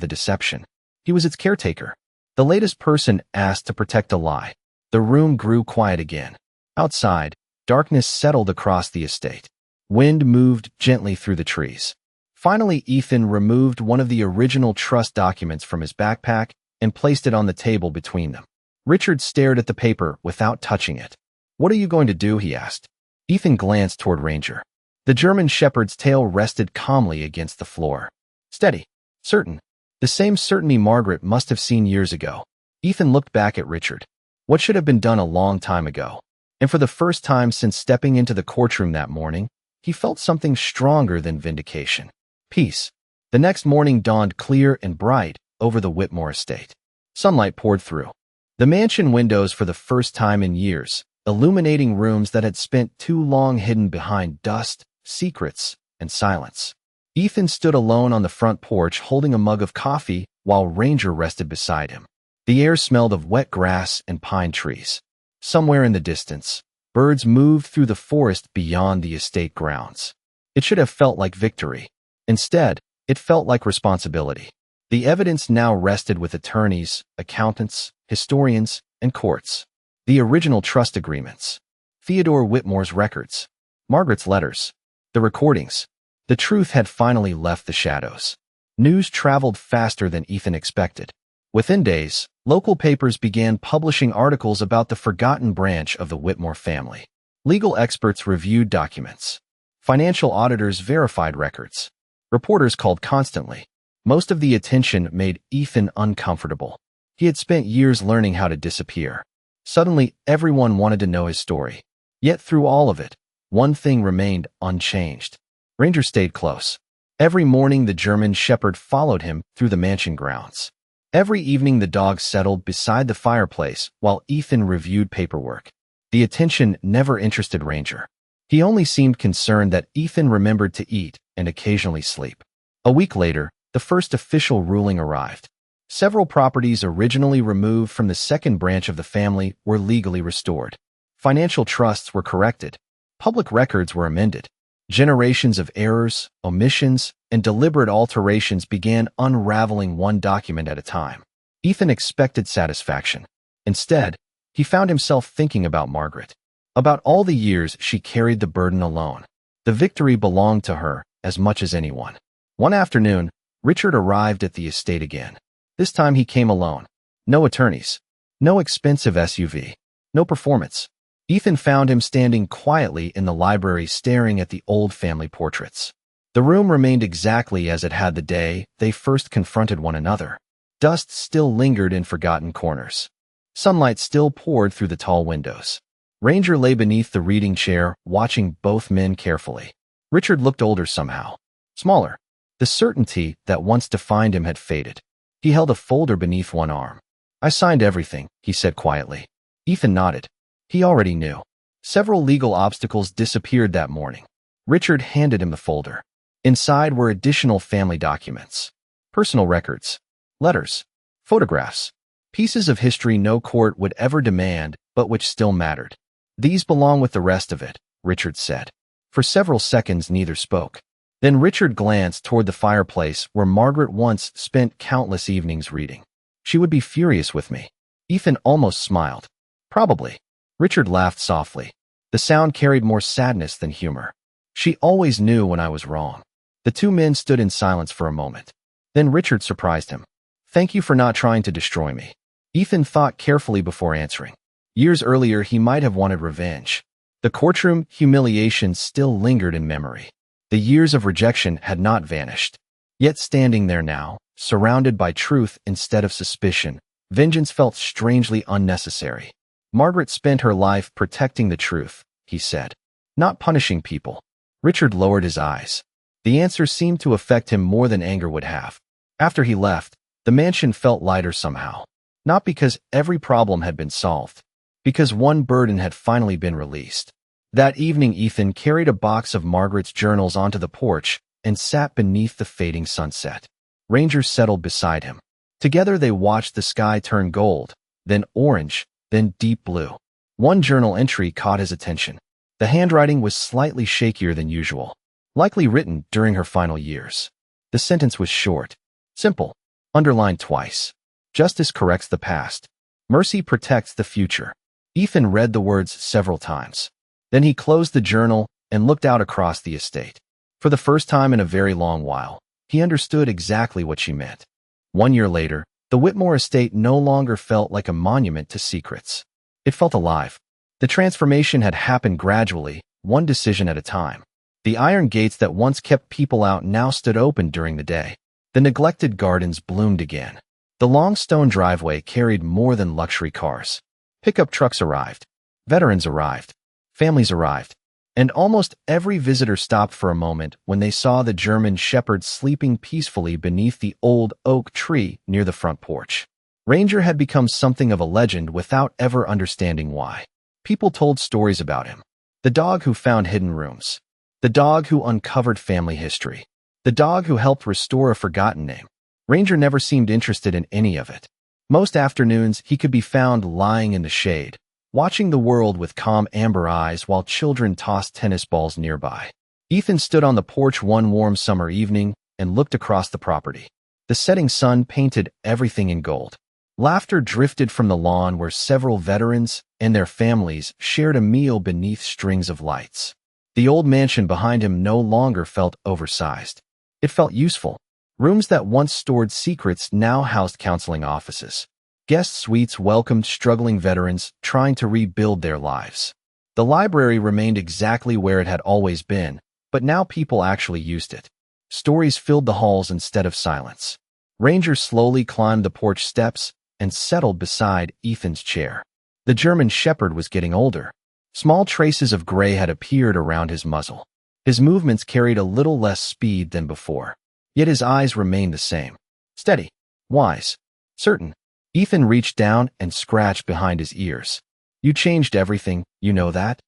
the deception. He was its caretaker, the latest person asked to protect a lie. The room grew quiet again. Outside, darkness settled across the estate. Wind moved gently through the trees. Finally, Ethan removed one of the original trust documents from his backpack and placed it on the table between them. Richard stared at the paper without touching it. "What are you going to do?" he asked. Ethan glanced toward Ranger. The German shepherd's tail rested calmly against the floor. Steady. Certain. The same certainty Margaret must have seen years ago. Ethan looked back at Richard. What should have been done a long time ago? And for the first time since stepping into the courtroom that morning, he felt something stronger than vindication. Peace. The next morning dawned clear and bright over the Whitmore Estate. Sunlight poured through the mansion windows for the first time in years, illuminating rooms that had spent too long hidden behind dust, secrets, and silence. Ethan stood alone on the front porch holding a mug of coffee while Ranger rested beside him. The air smelled of wet grass and pine trees. Somewhere in the distance, birds moved through the forest beyond the estate grounds. It should have felt like victory. Instead, it felt like responsibility. The evidence now rested with attorneys, accountants, historians, and courts. The original trust agreements, Theodore Whitmore's records, Margaret's letters, the recordings. The truth had finally left the shadows. News traveled faster than Ethan expected. Within days, local papers began publishing articles about the forgotten branch of the Whitmore family. Legal experts reviewed documents. Financial auditors verified records. Reporters called constantly. Most of the attention made Ethan uncomfortable. He had spent years learning how to disappear. Suddenly, everyone wanted to know his story. Yet through all of it, one thing remained unchanged. Ranger stayed close. Every morning the German shepherd followed him through the mansion grounds. Every evening the dog settled beside the fireplace while Ethan reviewed paperwork. The attention never interested Ranger. He only seemed concerned that Ethan remembered to eat and occasionally sleep. A week later, the first official ruling arrived. Several properties originally removed from the second branch of the family were legally restored. Financial trusts were corrected. Public records were amended. Generations of errors, omissions, and deliberate alterations began unraveling one document at a time. Ethan expected satisfaction. Instead, he found himself thinking about Margaret, about all the years she carried the burden alone. The victory belonged to her as much as anyone. One afternoon, Richard arrived at the estate again. This time he came alone. No attorneys. No expensive SUV. No performance. Ethan found him standing quietly in the library staring at the old family portraits. The room remained exactly as it had the day they first confronted one another. Dust still lingered in forgotten corners. Sunlight still poured through the tall windows. Ranger lay beneath the reading chair, watching both men carefully. Richard looked older somehow. Smaller. The certainty that once defined him had faded. He held a folder beneath one arm. "I signed everything," he said quietly. Ethan nodded. He already knew. Several legal obstacles disappeared that morning. Richard handed him the folder. Inside were additional family documents. Personal records. Letters. Photographs. Pieces of history no court would ever demand, but which still mattered. "These belong with the rest of it," Richard said. For several seconds neither spoke. Then Richard glanced toward the fireplace where Margaret once spent countless evenings reading. "She would be furious with me." Ethan almost smiled. "Probably." Richard laughed softly. The sound carried more sadness than humor. "She always knew when I was wrong." The two men stood in silence for a moment. Then Richard surprised him. "Thank you for not trying to destroy me." Ethan thought carefully before answering. Years earlier, he might have wanted revenge. The courtroom humiliation still lingered in memory. The years of rejection had not vanished. Yet standing there now, surrounded by truth instead of suspicion, vengeance felt strangely unnecessary. "Margaret spent her life protecting the truth," he said, "not punishing people." Richard lowered his eyes. The answer seemed to affect him more than anger would have. After he left, the mansion felt lighter somehow. Not because every problem had been solved, because one burden had finally been released. That evening, Ethan carried a box of Margaret's journals onto the porch and sat beneath the fading sunset. Ranger settled beside him. Together they watched the sky turn gold, then orange, then deep blue. One journal entry caught his attention. The handwriting was slightly shakier than usual, likely written during her final years. The sentence was short, simple, underlined twice. "Justice corrects the past. Mercy protects the future." Ethan read the words several times. Then he closed the journal and looked out across the estate. For the first time in a very long while, he understood exactly what she meant. 1 year later, the Whitmore Estate no longer felt like a monument to secrets. It felt alive. The transformation had happened gradually, one decision at a time. The iron gates that once kept people out now stood open during the day. The neglected gardens bloomed again. The long stone driveway carried more than luxury cars. Pickup trucks arrived. Veterans arrived. Families arrived. And almost every visitor stopped for a moment when they saw the German shepherd sleeping peacefully beneath the old oak tree near the front porch. Ranger had become something of a legend without ever understanding why. People told stories about him. The dog who found hidden rooms. The dog who uncovered family history. The dog who helped restore a forgotten name. Ranger never seemed interested in any of it. Most afternoons, he could be found lying in the shade, watching the world with calm amber eyes while children tossed tennis balls nearby. Ethan stood on the porch one warm summer evening and looked across the property. The setting sun painted everything in gold. Laughter drifted from the lawn where several veterans and their families shared a meal beneath strings of lights. The old mansion behind him no longer felt oversized. It felt useful. Rooms that once stored secrets now housed counseling offices. Guest suites welcomed struggling veterans trying to rebuild their lives. The library remained exactly where it had always been, but now people actually used it. Stories filled the halls instead of silence. Ranger slowly climbed the porch steps and settled beside Ethan's chair. The German Shepherd was getting older. Small traces of gray had appeared around his muzzle. His movements carried a little less speed than before. Yet his eyes remained the same. Steady, wise, certain. Ethan reached down and scratched behind his ears. You changed everything, you know that?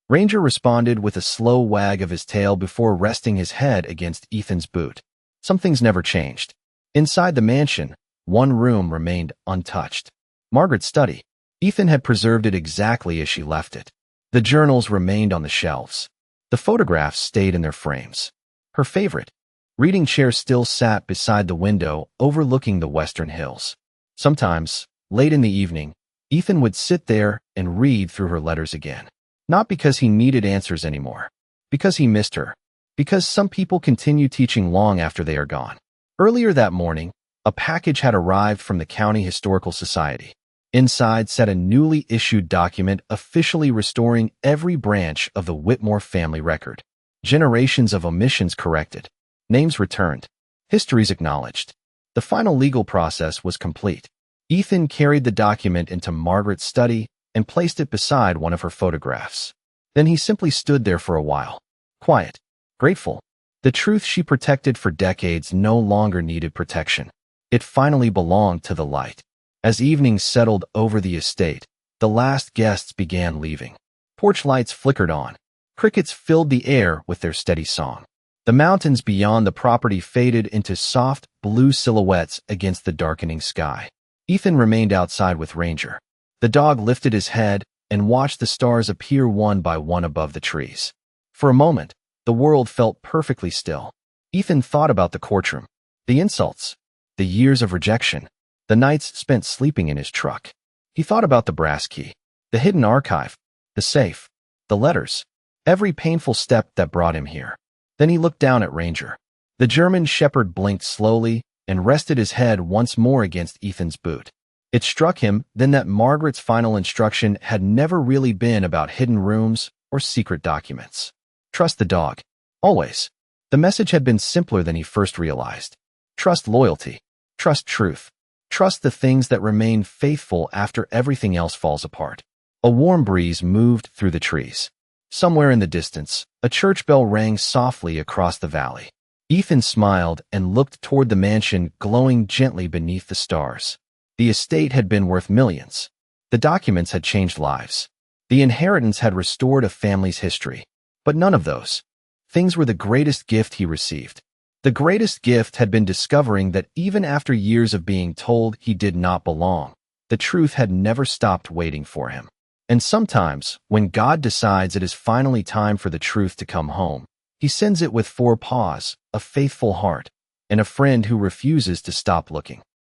Ranger responded with a slow wag of his tail before resting his head against Ethan's boot. Some things never changed. Inside the mansion, one room remained untouched. Margaret's study. Ethan had preserved it exactly as she left it. The journals remained on the shelves. The photographs stayed in their frames. Her favorite reading chair still sat beside the window overlooking the western hills. Sometimes, late in the evening, Ethan would sit there and read through her letters again. Not because he needed answers anymore. Because he missed her. Because some people continue teaching long after they are gone. Earlier that morning, a package had arrived from the County Historical Society. Inside sat a newly issued document officially restoring every branch of the Whitmore family record. Generations of omissions corrected. Names returned. Histories acknowledged. The final legal process was complete. Ethan carried the document into Margaret's study and placed it beside one of her photographs. Then he simply stood there for a while. Quiet. Grateful. The truth she protected for decades no longer needed protection. It finally belonged to the light. As evening settled over the estate, the last guests began leaving. Porch lights flickered on. Crickets filled the air with their steady song. The mountains beyond the property faded into soft, blue silhouettes against the darkening sky. Ethan remained outside with Ranger. The dog lifted his head and watched the stars appear one by one above the trees. For a moment, the world felt perfectly still. Ethan thought about the courtroom, the insults, the years of rejection, the nights spent sleeping in his truck. He thought about the brass key, the hidden archive, the safe, the letters, every painful step that brought him here. Then he looked down at Ranger. The German Shepherd blinked slowly and rested his head once more against Ethan's boot. It struck him then that Margaret's final instruction had never really been about hidden rooms or secret documents. Trust the dog. Always. The message had been simpler than he first realized. Trust loyalty. Trust truth. Trust the things that remain faithful after everything else falls apart. A warm breeze moved through the trees. Somewhere in the distance, a church bell rang softly across the valley. Ethan smiled and looked toward the mansion glowing gently beneath the stars. The estate had been worth millions. The documents had changed lives. The inheritance had restored a family's history. But none of those things were the greatest gift he received. The greatest gift had been discovering that even after years of being told he did not belong, the truth had never stopped waiting for him. And sometimes, when God decides it is finally time for the truth to come home, he sends it with 4 paws, a faithful heart, and a friend who refuses to stop looking.